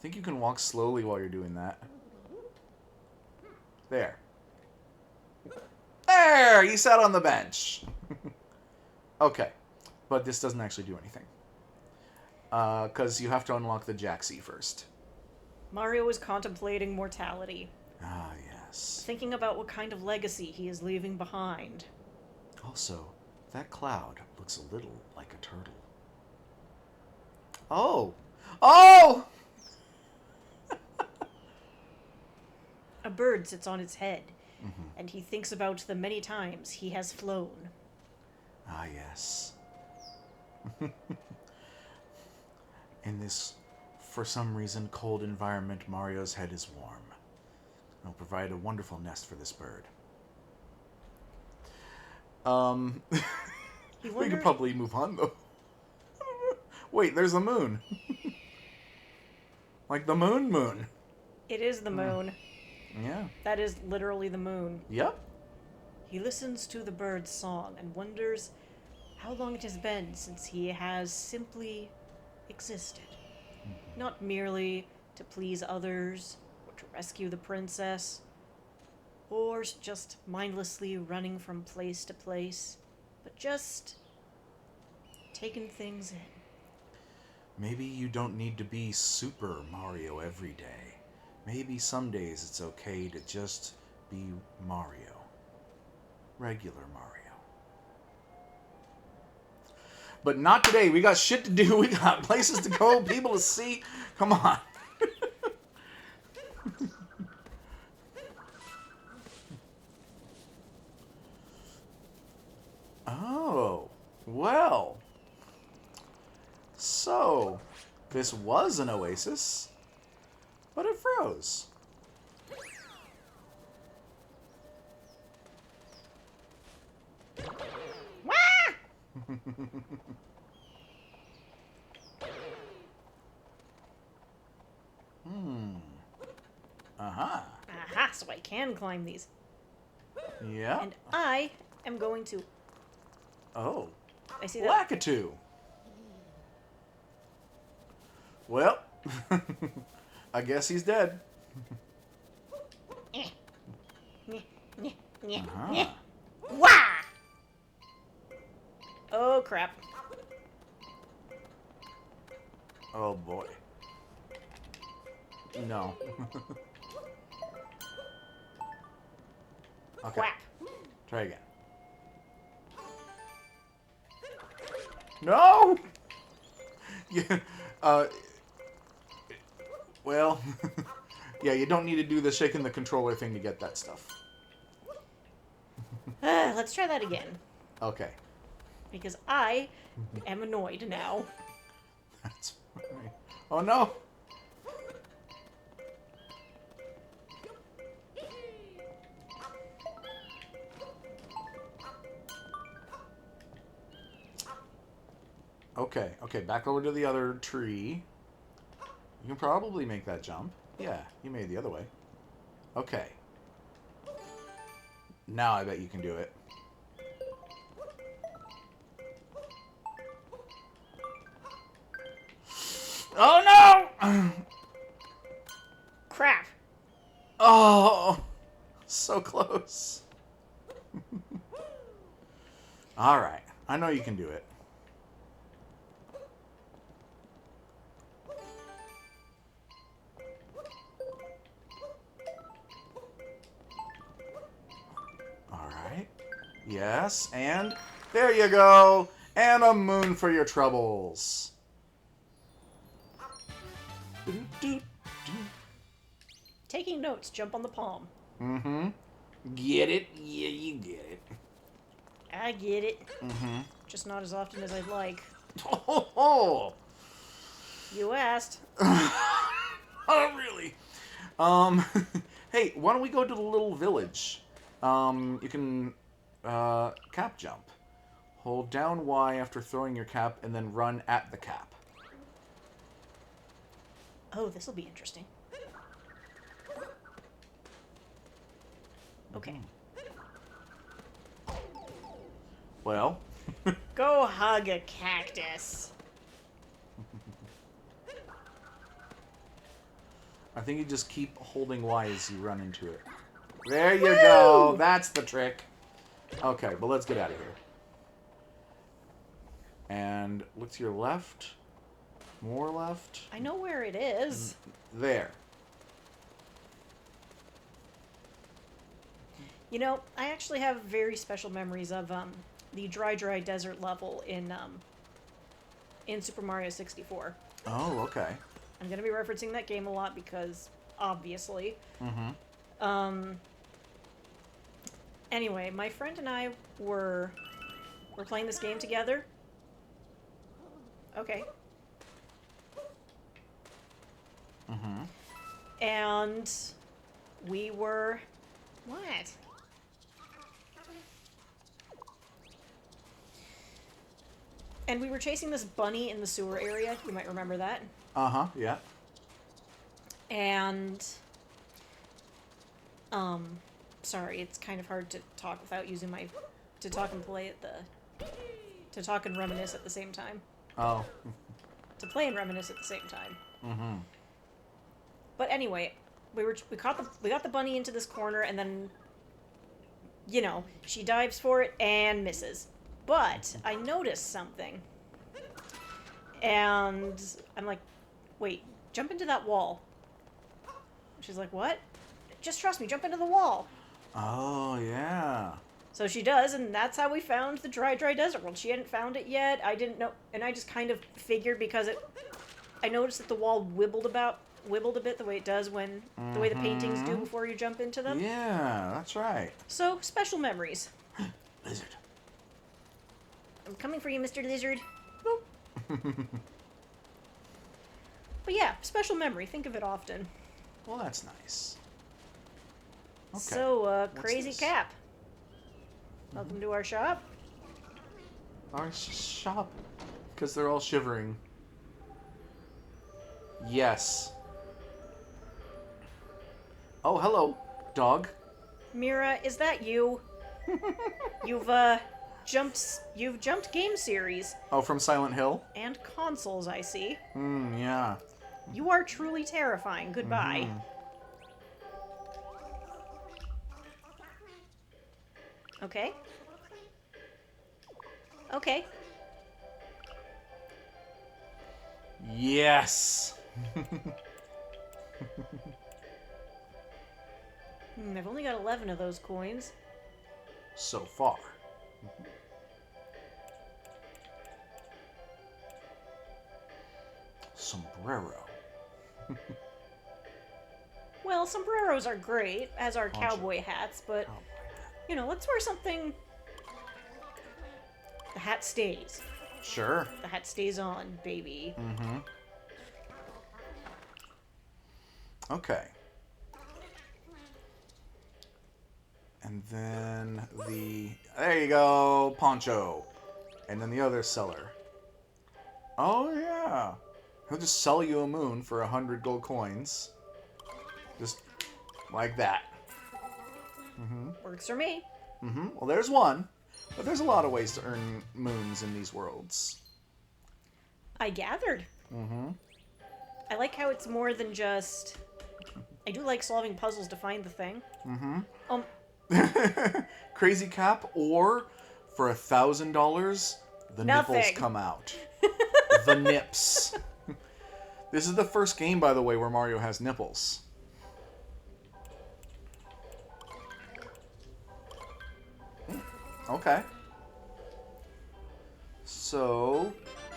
think you can walk slowly while you're doing that. There. There! You sat on the bench. Okay. But this doesn't actually do anything. Because you have to unlock the Jaxie first. Mario is contemplating mortality. Ah, yes. Thinking about what kind of legacy he is leaving behind. Also, that cloud looks a little like a turtle. Oh! Oh! A bird sits on its head, and he thinks about the many times he has flown. Ah, yes. In this, for some reason, cold environment, Mario's head is warm. It'll provide a wonderful nest for this bird. We could probably move on, though. Wait, there's a moon. Like the moon. It is the moon. Yeah. That is literally the moon. Yep. He listens to the bird's song and wonders how long it has been since he has simply existed. Not merely to please others, or to rescue the princess, or just mindlessly running from place to place, but just taking things in. Maybe you don't need to be Super Mario every day. Maybe some days it's okay to just be Mario. Regular Mario. But not today. We got shit to do. We got places to go, people to see. Come on. Oh, well. So, this was an oasis, but it froze. Wah! Hmm. Uh-huh. Aha, so I can climb these. Yeah. And I am going to... Oh. I see that. Lakitu. Well, I guess he's dead. Uh-huh. Wah! Oh, crap. Oh, boy. No. Okay. Whack. Try again. No! Yeah. Well, yeah, you don't need to do the shaking the controller thing to get that stuff. Let's try that again. Okay. Because I am annoyed now. That's right. Oh, no! Okay, okay, back over to the other tree. You can probably make that jump. Yeah, you made it the other way. Okay. Now I bet you can do it. Oh, no! Crap. Oh, so close. All right, I know you can do it. All right. Yes, and there you go. And a moon for your troubles. Taking notes, jump on the palm. Mm-hmm. Get it? Yeah, you get it. I get it. Mm-hmm. Just not as often as I'd like. Oh, You asked. oh, really? Hey, why don't we go to the little village? You can, cap jump. Hold down Y after throwing your cap, and then run at the cap. Oh, this'll be interesting. Okay. Well, Go hug a cactus. I think you just keep holding Y as you run into it. There you go. That's the trick. Okay, but let's get out of here. And look to your left. More left. I know where it is. There. You know, I actually have very special memories of the dry desert level in Super Mario 64. Oh, okay. I'm gonna be referencing that game a lot because, obviously. Mm-hmm. Anyway, my friend and I were playing this game together. Okay. Mm-hmm. And we were... What? And we were chasing this bunny in the sewer area. You might remember that. Uh-huh, yeah. And... Sorry, it's kind of hard to talk without using my... To talk and play at the... To talk and reminisce at the same time. Oh. To play and reminisce at the same time. Mm-hmm. But anyway, we got the bunny into this corner, and then, you know, she dives for it and misses. But I noticed something, and I'm like, wait, jump into that wall. She's like, what? Just trust me, jump into the wall. Oh, yeah. So she does, and that's how we found the dry desert world. She hadn't found it yet. I didn't know, and I just kind of figured because I noticed that the wall wibbled a bit the way it does when the way the paintings do before you jump into them. Yeah, that's right. So, special memories. Lizard. I'm coming for you, Mr. Lizard. Boop. But yeah, special memory. Think of it often. Well, that's nice. Okay. So, What's Crazy this? Cap. Welcome to our shop. Oh, shop. Because they're all shivering. Yes. Oh, hello, dog. Mira, is that you? You've jumped game series Oh, from Silent Hill? and consoles, I see. Yeah. You are truly terrifying. Goodbye. Okay. Okay. Yes. I've only got 11 of those coins. So far. Sombrero. Well, sombreros are great, as are cowboy hats, but, you know, let's wear something... The hat stays. Sure. The hat stays on, baby. Okay. And then there you go, poncho. And then the other seller. Oh, yeah. He'll just sell you a moon for 100 gold coins. Just like that. Works for me. Well, there's one. But there's a lot of ways to earn moons in these worlds. I gathered. I like how it's more than just... I do like solving puzzles to find the thing. Crazy Cap, or for $1,000, the nipples Nothing. come out. The nips. This is the first game, by the way, where Mario has nipples. Okay. So,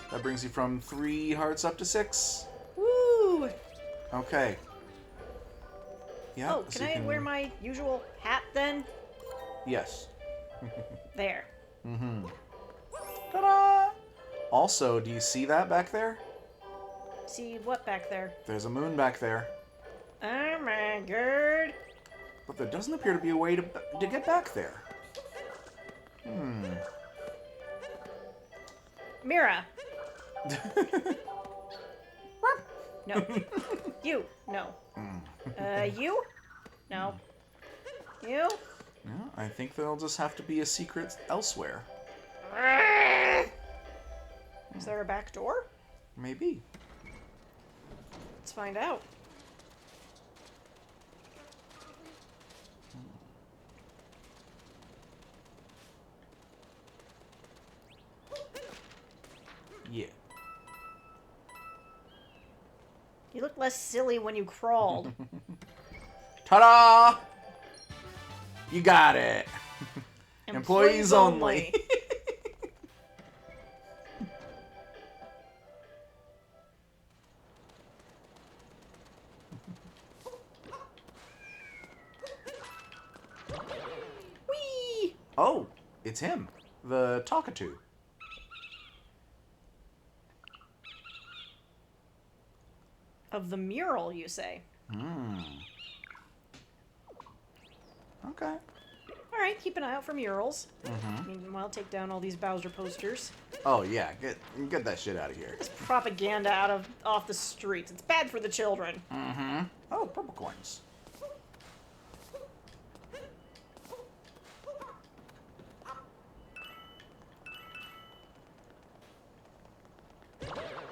that brings you from 3 hearts up to 6. Woo! Okay. Yeah. Oh, so can you I wear my usual hat then? Yes. There. Ta-da! Also, do you see that back there? See what back there? There's a moon back there. Oh my god. But there doesn't appear to be a way to get back there. Mira. No. You. No. You? No. You? Yeah, I think there'll just have to be a secret elsewhere. Is there a back door? Maybe. Let's find out. Yeah. You look less silly when you crawled. Ta-da! You got it. Employees only. Whee! Oh, it's him. The Talkatoo. Of the mural, you say? Okay. Alright, keep an eye out for murals. Meanwhile, take down all these Bowser posters. Oh yeah, get that shit out of here. This propaganda off the streets. It's bad for the children. Oh, purple coins.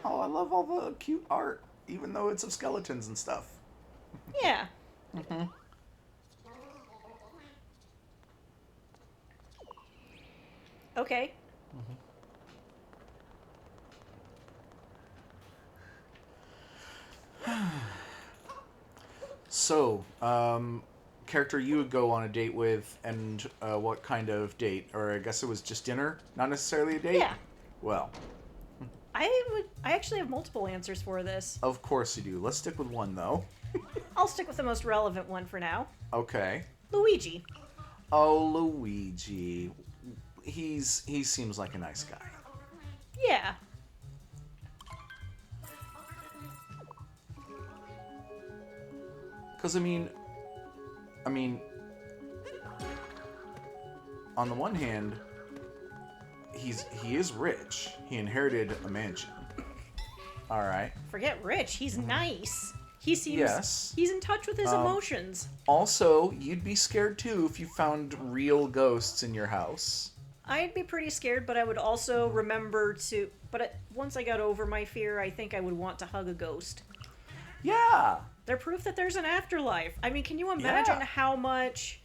Oh, I love all the cute art, even though it's of skeletons and stuff. Yeah. Okay. So, character you would go on a date with, and what kind of date? Or I guess it was just dinner, not necessarily a date? Yeah. Well, I actually have multiple answers for this. of course you do. Let's stick with one, though. I'll stick with the most relevant one for now. Okay. Luigi. Oh, Luigi. He seems like a nice guy. Yeah. Because, I mean, on the one hand, he is rich. He inherited a mansion. All right. Forget rich. He's nice. He seems... Yes. He's in touch with his emotions. Also, you'd be scared too if you found real ghosts in your house. I'd be pretty scared, but I would also remember to... But once I got over my fear, I think I would want to hug a ghost. Yeah. They're proof that there's an afterlife. I mean, can you imagine Yeah. how much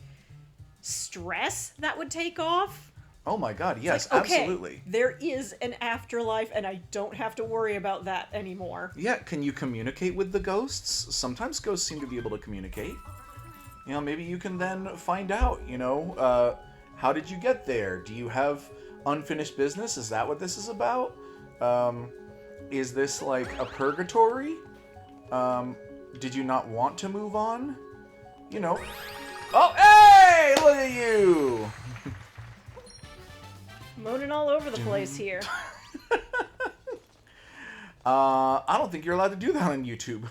stress that would take off? Oh my god, yes, Like, okay, absolutely. there is an afterlife, and I don't have to worry about that anymore. Yeah, can you communicate with the ghosts? Sometimes ghosts seem to be able to communicate. You know, maybe you can then find out, you know, how did you get there? Do you have unfinished business? Is that what this is about? Is this like a purgatory? Did you not want to move on? You know. Oh, hey! Look at you! Moaning all over the place here. I don't think you're allowed to do that on YouTube.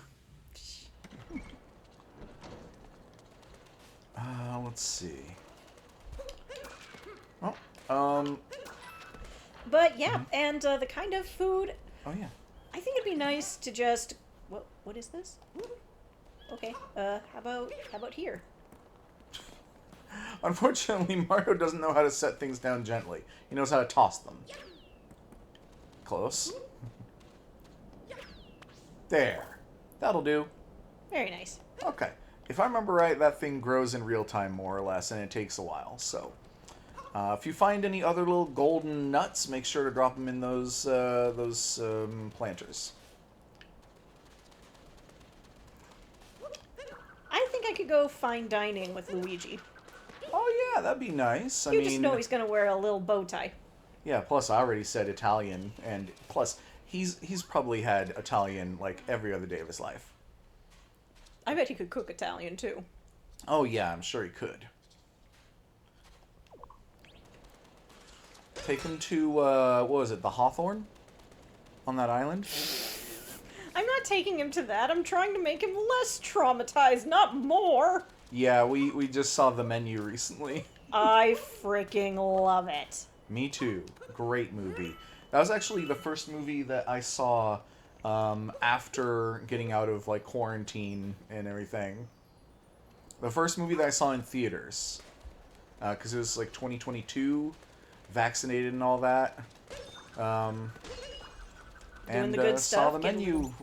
Let's see. Oh, But yeah, and the kind of food, oh yeah. I think it'd be nice to just... What is this? Okay, how about here? Unfortunately, Mario doesn't know how to set things down gently. He knows how to toss them. Close. There. That'll do. Very nice. Okay. If I remember right, that thing grows in real time, more or less, and it takes a while. So, if you find any other little golden nuts, make sure to drop them in those planters. I think I could go fine dining with Luigi. Oh yeah, that'd be nice. I You mean, just know he's gonna wear a little bow tie. yeah. Plus, I already said Italian, and plus, he's probably had Italian like every other day of his life. I bet he could cook Italian too. Oh yeah, I'm sure he could. Take him to what was it, the Hawthorne? On that island? I'm not taking him to that. I'm trying to make him less traumatized, not more. Yeah, we just saw the menu recently. I freaking love it. Me too. Great movie. That was actually the first movie that I saw after getting out of like quarantine and everything. The first movie that I saw in theaters, because it was like 2022, vaccinated and all that. Doing the good saw stuff, the menu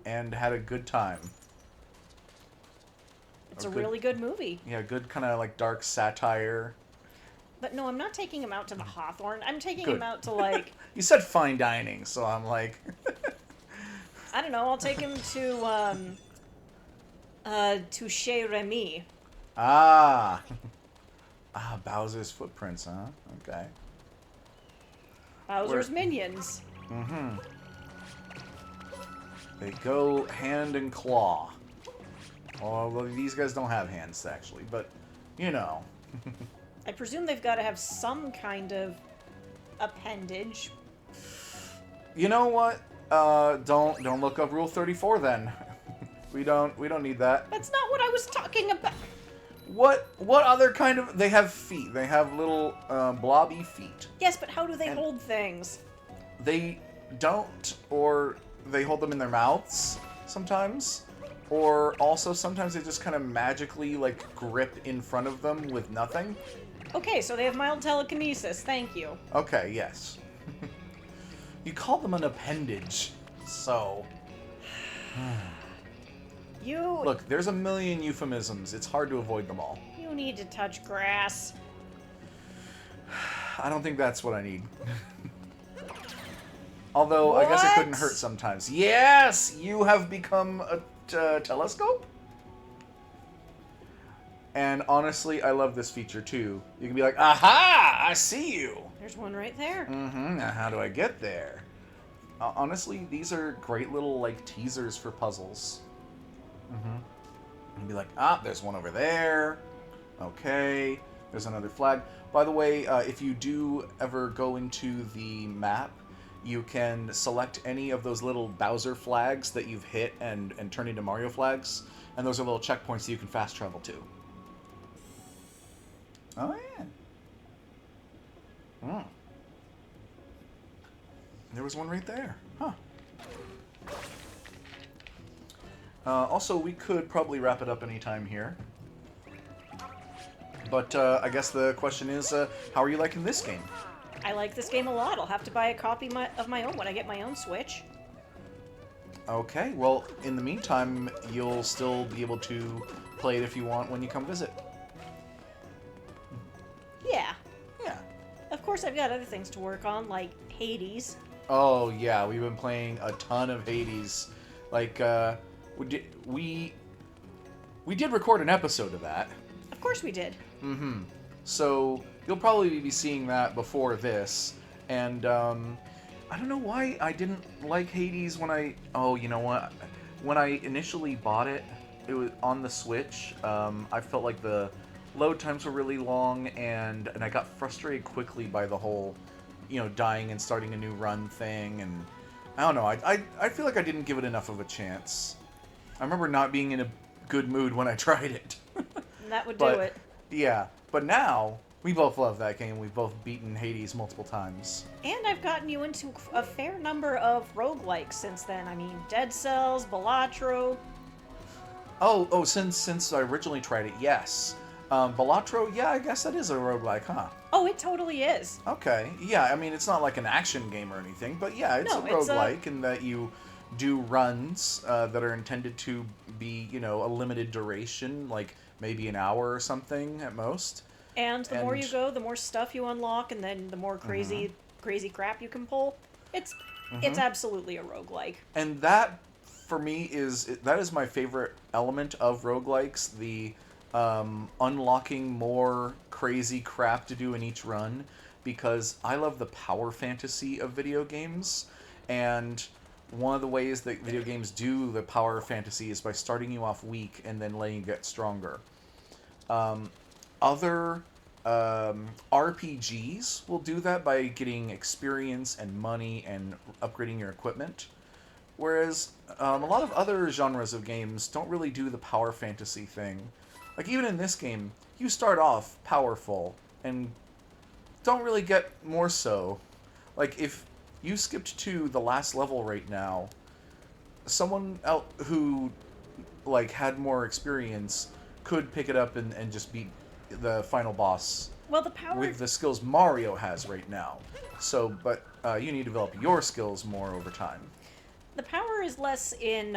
and had a good time. It's a really good movie. Yeah, good kind of like dark satire. But no, I'm not taking him out to the Hawthorne. I'm taking Good. him out to, like... You said fine dining, so I'm like... I don't know, I'll take him to Chez Remy. Ah! Bowser's footprints, huh? Okay. Bowser's minions. Mm-hmm. They go hand and claw. Although these guys don't have hands, actually, but, you know. I presume they've got to have some kind of appendage. You know what? Don't look up Rule 34 then. we don't need that. That's not what I was talking about. What other kind of... They have feet. They have little blobby feet. Yes, but how do they hold things? They don't, or they hold them in their mouths sometimes. Or also sometimes they just kind of magically like grip in front of them with nothing. Okay, so they have mild telekinesis. Thank you. Okay, yes. You call them an appendage, so... You... Look, there's a million euphemisms. It's hard to avoid them all. You need to touch grass. I don't think that's what I need. Although, I guess it couldn't hurt sometimes. Yes! You have become a telescope? And honestly, I love this feature too. You can be like, aha! I see you! There's one right there. Mm-hmm. Now how do I get there? Honestly, these are great little like teasers for puzzles. Mm-hmm. And be like, there's one over there. Okay. There's another flag. By the way, if you do ever go into the map, you can select any of those little Bowser flags that you've hit and turn into Mario flags. And those are little checkpoints that you can fast travel to. Oh, yeah. There was one right there. Huh. Also, we could probably wrap it up anytime here. But I guess the question is, how are you liking this game? I like this game a lot. I'll have to buy a copy of my own when I get my own Switch. Okay, well, in the meantime, you'll still be able to play it if you want when you come visit. Yeah. Yeah. Of course, I've got other things to work on, like Hades. Oh, yeah, we've been playing a ton of Hades. Like, we did record an episode of that. Of course we did. Mm-hmm. So, you'll probably be seeing that before this. And, I don't know why I didn't like Hades when I... Oh, you know what? When I initially bought it, it was on the Switch. I felt like the load times were really long, and I got frustrated quickly by the whole, dying and starting a new run thing. And I don't know. I feel like I didn't give it enough of a chance. I remember not being in a good mood when I tried it. That would do it. Yeah, but now... We both love that game. We've both beaten Hades multiple times. And I've gotten you into a fair number of roguelikes since then. I mean, Dead Cells, Balatro. Oh, since I originally tried it, yes. Balatro, yeah, I guess that is a roguelike, huh? Oh, it totally is. Okay, yeah, I mean, it's not like an action game or anything, but yeah, it's a roguelike in that you do runs that are intended to be, a limited duration, like maybe an hour or something at most. And the more you go, the more stuff you unlock, and then the more crazy crap you can pull. It's absolutely a roguelike. And that, for me, is my favorite element of roguelikes, the unlocking more crazy crap to do in each run, because I love the power fantasy of video games, and one of the ways that video games do the power fantasy is by starting you off weak and then letting you get stronger. Other RPGs will do that by getting experience and money and upgrading your equipment. Whereas a lot of other genres of games don't really do the power fantasy thing. Like even in this game, you start off powerful and don't really get more so. Like if you skipped to the last level right now, someone else who had more experience could pick it up and just beat the final boss with the skills Mario has right now. So, but you need to develop your skills more over time. The power is less in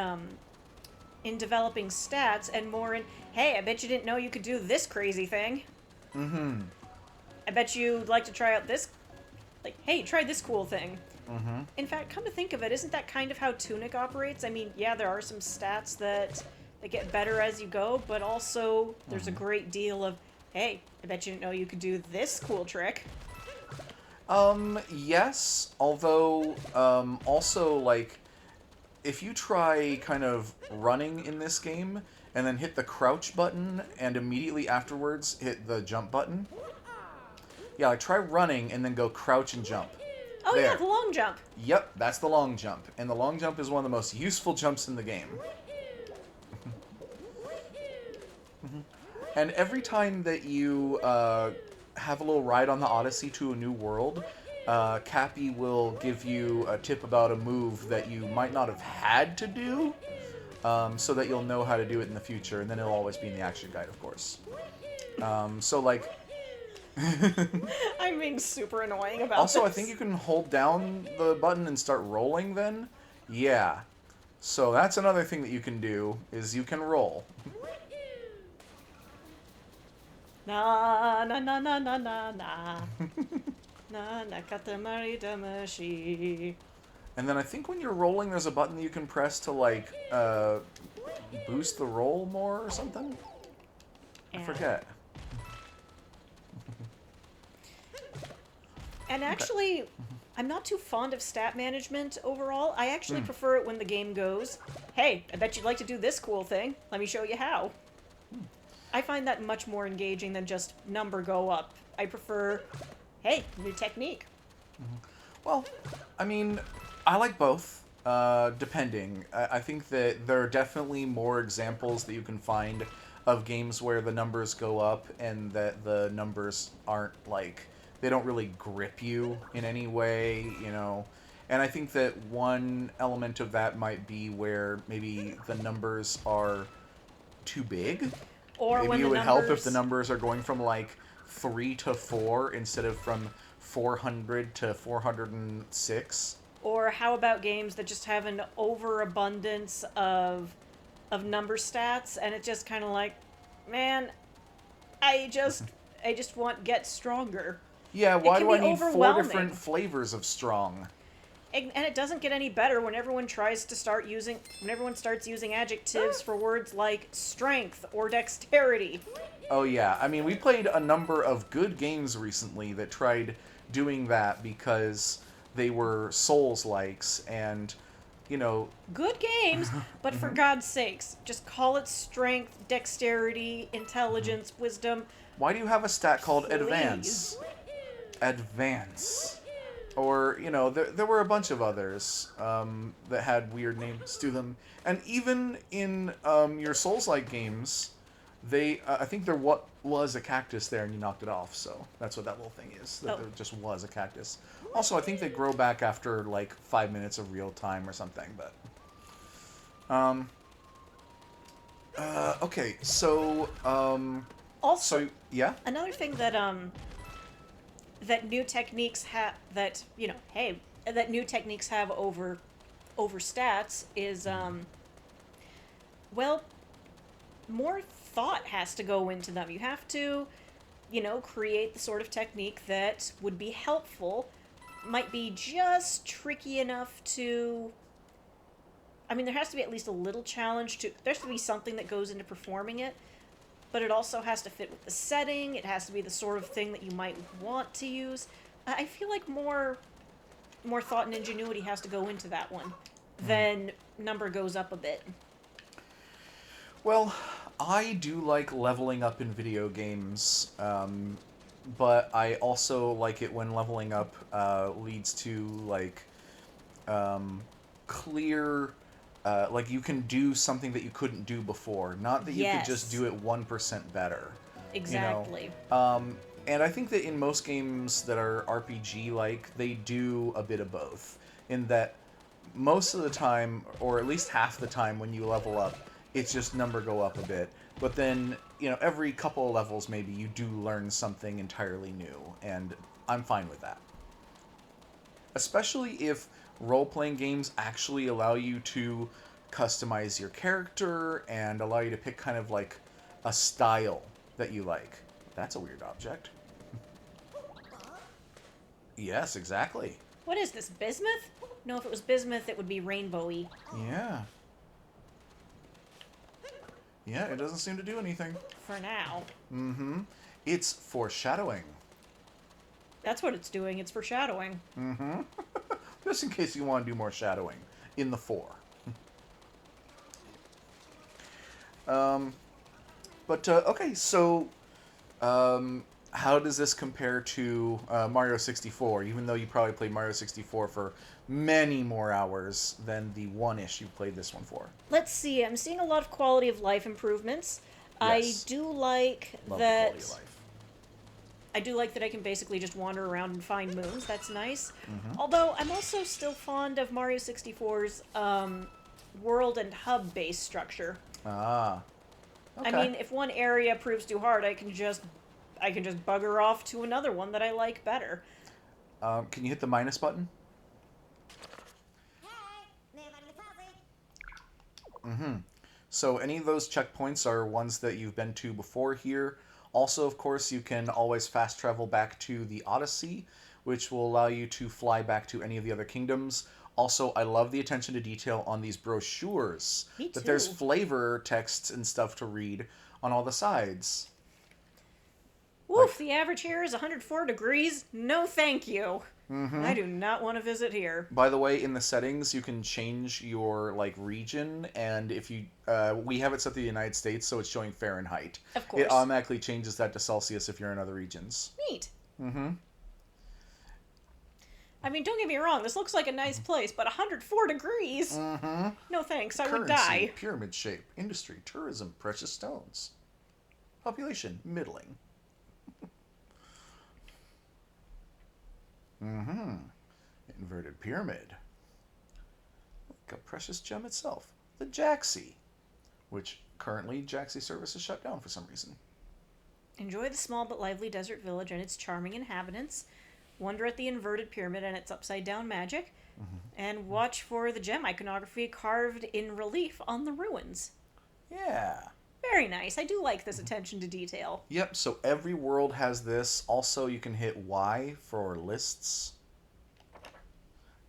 developing stats and more in, hey, I bet you didn't know you could do this crazy thing. Mm-hmm. I bet you'd like to try out this, hey, try this cool thing. Mm-hmm. In fact, come to think of it, isn't that kind of how Tunic operates? I mean, yeah, there are some stats that get better as you go, but also there's a great deal of, hey, I bet you didn't know you could do this cool trick. Yes, although, also, if you try kind of running in this game, and then hit the crouch button, and immediately afterwards hit the jump button. Yeah, try running, and then go crouch and jump. Oh there. Yeah, the long jump. Yep, that's the long jump. And the long jump is one of the most useful jumps in the game. And every time that you have a little ride on the Odyssey to a new world, Cappy will give you a tip about a move that you might not have had to do, so that you'll know how to do it in the future, and then it'll always be in the action guide, of course. I'm being super annoying about Also, this. I think you can hold down the button and start rolling then. Yeah. So that's another thing that you can do, is you can roll. Na na na na na na na. Na nakatamari damashi. And then I think when you're rolling, there's a button that you can press to, boost the roll more or something? I forget. And actually, I'm not too fond of stat management overall. I actually prefer it when the game goes, hey, I bet you'd like to do this cool thing. Let me show you how. I find that much more engaging than just number go up. I prefer, hey, new technique. Well, I mean, I like both, depending. I think that there are definitely more examples that you can find of games where the numbers go up and that the numbers aren't, they don't really grip you in any way, And I think that one element of that might be where maybe the numbers are too big. Or Maybe when it the would help if the numbers numbers are going from like 3 to 4 instead of from 400 to 406. Or how about games that just have an overabundance of number stats, and it just kind of like, man, I just I just want get stronger. Yeah, It why can do I be need 4 overwhelming. different flavors of strong? And it doesn't get any better when everyone when everyone starts using adjectives for words like strength or dexterity. Oh yeah, I mean we played a number of good games recently that tried doing that because they were Souls-likes and, you know, Good games, but for God's sakes, just call it strength, dexterity, intelligence, wisdom. why do you have a stat called Please. Advance? Advance. Or, you know, there were a bunch of others that had weird names to them. And even in your Souls-like games, I think there was a cactus there and you knocked it off, so that's what that little thing is. That there just was a cactus. Also, I think they grow back after like 5 minutes of real time or something, but... okay, so... Also, so, yeah? another thing that that new techniques have that new techniques have over stats is well, more thought has to go into them. You have to, create the sort of technique that would be helpful, might be just tricky enough to. I mean, there has to be at least a little challenge to. There has to be something that goes into performing it, but it also has to fit with the setting. It has to be the sort of thing that you might want to use. I feel like more thought and ingenuity has to go into that one. Then number goes up a bit. Well, I do like leveling up in video games, but I also like it when leveling up leads to, like, clear... like, you can do something that you couldn't do before. Not that you could just do it 1% better. Exactly. You know? And I think that in most games that are RPG-like, they do a bit of both. In that most of the time, or at least half the time when you level up, it's just number go up a bit. But then, every couple of levels maybe you do learn something entirely new. And I'm fine with that. Especially if role-playing games actually allow you to customize your character and allow you to pick kind of like a style that you like. That's a weird object. Yes, exactly. What is this, bismuth? No, if it was bismuth, it would be rainbowy. Yeah. Yeah, it doesn't seem to do anything. For now. Mm-hmm. It's foreshadowing. That's what it's doing. It's foreshadowing. Mm-hmm. Just in case you want to do more shadowing in the 4. Okay, so how does this compare to Mario 64? Even though you probably played Mario 64 for many more hours than the one-ish you played this one for. Let's see. I'm seeing a lot of quality of life improvements. Yes. I do like Love that. the quality of life. I do like that I can basically just wander around and find moons. That's nice. Mm-hmm. Although I'm also still fond of Mario 64's world and hub-based structure. Ah. Okay. I mean, if one area proves too hard, I can just bugger off to another one that I like better. Can you hit the minus button? Mm-hmm. So any of those checkpoints are ones that you've been to before here. Also, of course, you can always fast travel back to the Odyssey, which will allow you to fly back to any of the other kingdoms. Also, I love the attention to detail on these brochures. Me too. That there's flavor texts and stuff to read on all the sides. Woof, the average here is 104 degrees. No thank you. Mm-hmm. I do not want to visit here. By the way, in the settings, you can change your region, and if you we have it set to the United States, so it's showing Fahrenheit. Of course. It automatically changes that to Celsius if you're in other regions. Neat. Mm-hmm. I mean, don't get me wrong, this looks like a nice place, but 104 degrees? Mm-hmm. No thanks, I would Currency, die. pyramid shape, industry, tourism, precious stones. Population, middling. Mm-hmm. Inverted pyramid. like a precious gem itself, the Jaxi, which currently Jaxi service is shut down for some reason. Enjoy the small but lively desert village and its charming inhabitants. Wonder at the inverted pyramid and its upside-down magic. And watch for the gem iconography carved in relief on the ruins. Yeah. Very nice. I do like this attention to detail. Yep, so every world has this. Also, you can hit Y for lists.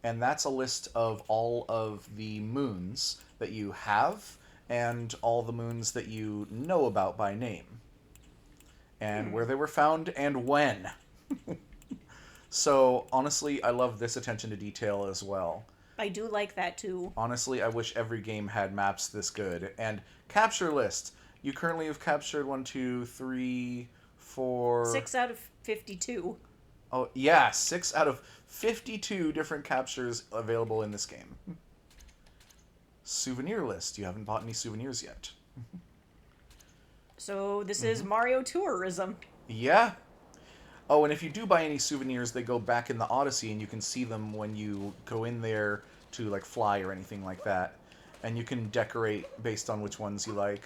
And that's a list of all of the moons that you have and all the moons that you know about by name. And where they were found and when. So, honestly, I love this attention to detail as well. I do like that too. Honestly, I wish every game had maps this good. And capture list. You currently have captured 1, 2, 3, 4... 6 out of 52. Oh, yeah, 6 out of 52 different captures available in this game. Souvenir list. You haven't bought any souvenirs yet. So this is Mario tourism. Yeah. Oh, and if you do buy any souvenirs, they go back in the Odyssey, and you can see them when you go in there to, like, fly or anything like that. And you can decorate based on which ones you like.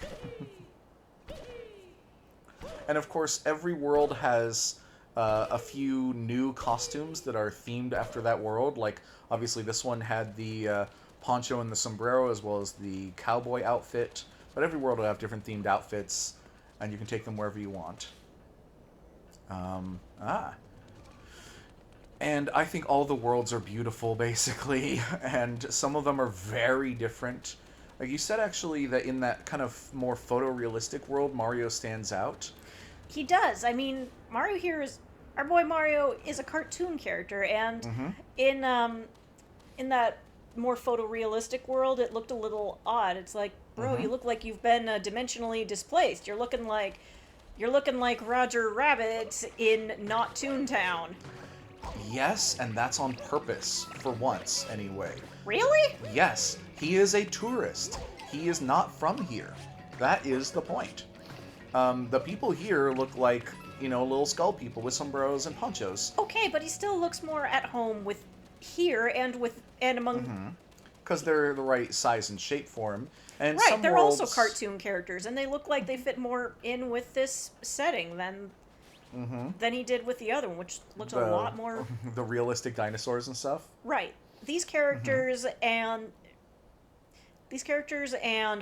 And, of course, every world has a few new costumes that are themed after that world. Like, obviously, this one had the poncho and the sombrero, as well as the cowboy outfit. But every world will have different themed outfits, and you can take them wherever you want. And I think all the worlds are beautiful, basically, and some of them are very different. Like you said, actually, that in that kind of more photorealistic world, Mario stands out. He does. I mean, Mario here is... Our boy Mario is a cartoon character, and in that more photorealistic world, it looked a little odd. It's like, bro, you look like you've been dimensionally displaced. You're looking like Roger Rabbit in Not Toontown. Yes, and that's on purpose, for once, anyway. Really? Yes, he is a tourist. He is not from here. That is the point. The people here look like, little skull people with sombreros and ponchos. Okay, but he still looks more at home with here and among... Because they're the right size and shape for him. And right, some they're worlds... also cartoon characters, and they look like they fit more in with this setting than he did with the other one, which looked a lot more... The realistic dinosaurs and stuff? Right. These characters and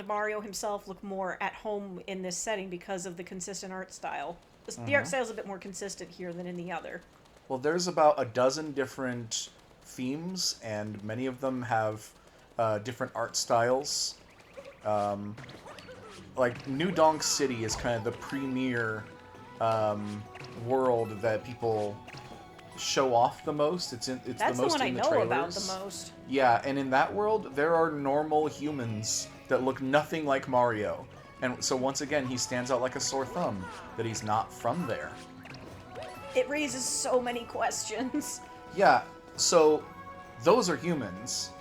Mario himself look more at home in this setting because of the consistent art style. The art style is a bit more consistent here than in the other. Well, there's about a dozen different themes, and many of them have different art styles. Like, New Donk City is kind of the premier world that people show off the most. It's That's the most the one I in the know trailers. about the most. Yeah, and in that world, there are normal humans that look nothing like Mario. And so once again, he stands out like a sore thumb that he's not from there. It raises so many questions. Yeah, so those are humans.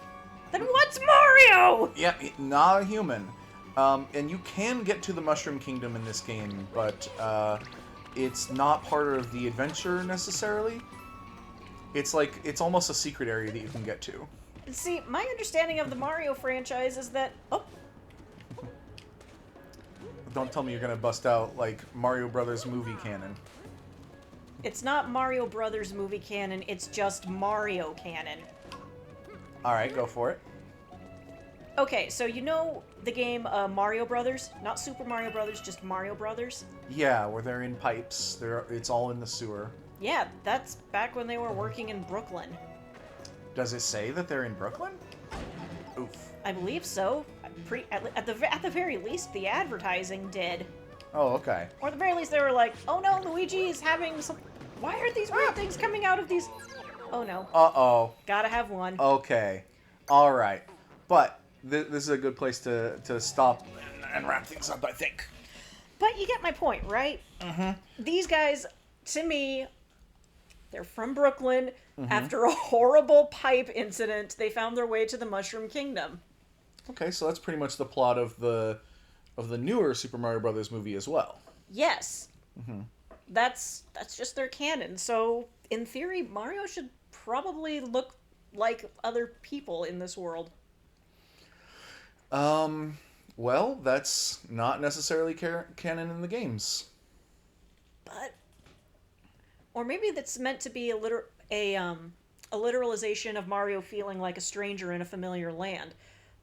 Then what's Mario? Yeah, not a human. And you can get to the Mushroom Kingdom in this game, but it's not part of the adventure necessarily. It's almost a secret area that you can get to. See, my understanding of the Mario franchise is that... Oh, Don't tell me you're gonna bust out, like, Mario Brothers movie canon. it's not Mario Brothers movie canon, it's just Mario canon. Alright, go for it. Okay, so you know the game Mario Brothers? Not Super Mario Brothers, just Mario Brothers? Yeah, where they're in pipes. It's all in the sewer. Yeah, that's back when they were working in Brooklyn. Does it say that they're in Brooklyn? Oof. I believe so. At the very least, the advertising did. Oh, okay. Or at the very least, they were like, "Oh no, Luigi is having some. Why are these weird things coming out of these? Oh no. Uh-oh. Gotta have one." Okay. Alright. But this is a good place to stop and wrap things up, I think. But you get my point, right? These guys, to me, they're from Brooklyn. After a horrible pipe incident, they found their way to the Mushroom Kingdom. Okay, so that's pretty much the plot of the newer Super Mario Brothers movie as well. Yes. That's just their canon. So, in theory, Mario should probably look like other people in this world. Well, that's not necessarily canon in the games. But or maybe that's meant to be a literalization of Mario feeling like a stranger in a familiar land.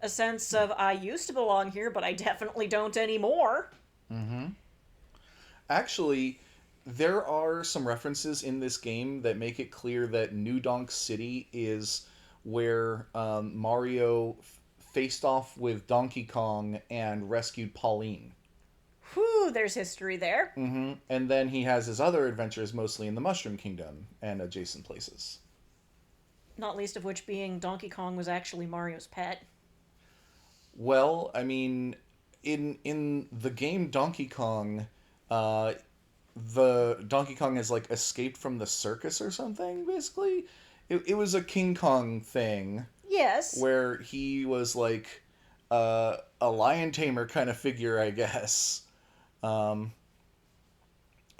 A sense of I used to belong here, but I definitely don't anymore. Mm-hmm. Actually, there are some references in this game that make it clear that New Donk City is where Mario faced off with Donkey Kong and rescued Pauline. Whew, there's history there. Mm-hmm. And then he has his other adventures mostly in the Mushroom Kingdom and adjacent places. Not least of which being Donkey Kong was actually Mario's pet. Well, I mean, in the game Donkey Kong, uh, the Donkey Kong has like escaped from the circus or something. Basically, it was a King Kong thing Yes. where he was like a lion tamer kind of figure, I guess. Um,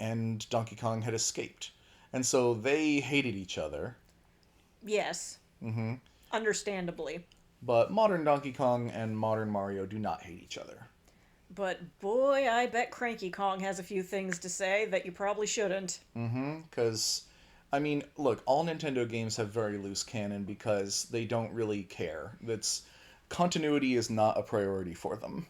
and Donkey Kong had escaped, and so they hated each other. Yes. Hmm. Understandably. But modern Donkey Kong and modern Mario do not hate each other. But boy, I bet Cranky Kong has a few things to say that you probably shouldn't. Mm-hmm. Because, I mean, look, all Nintendo games have very loose canon because they don't really care. That's continuity is not a priority for them.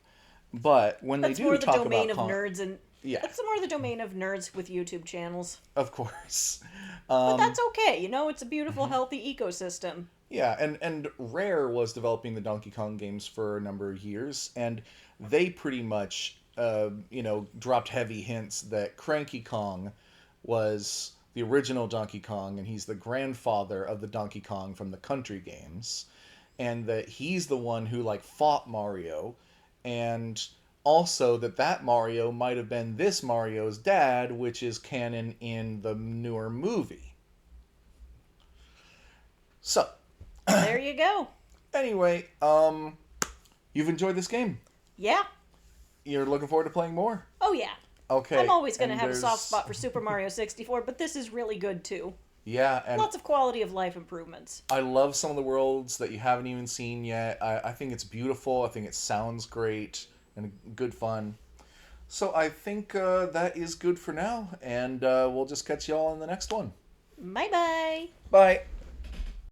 But when they That's do more the talk domain about of nerds and yeah, that's more the domain of nerds with YouTube channels. of course. But Um, that's okay, it's a beautiful, healthy ecosystem. yeah, and Rare was developing the Donkey Kong games for a number of years, and they pretty much, dropped heavy hints that Cranky Kong was the original Donkey Kong, and he's the grandfather of the Donkey Kong from the country games, and that he's the one who like fought Mario, and also that Mario might have been this Mario's dad, which is canon in the newer movie. So, There you go. anyway, you've enjoyed this game. Yeah. You're looking forward to playing more. Oh, yeah. Okay. I'm always going to and have a soft there's- spot for Super Mario 64, but this is really good too. Yeah, and Lots of quality of life improvements. I love some of the worlds that you haven't even seen yet. I think it's beautiful. I think it sounds great and good fun. So I think that is good for now, and we'll just catch you all in the next one. Bye bye. Bye.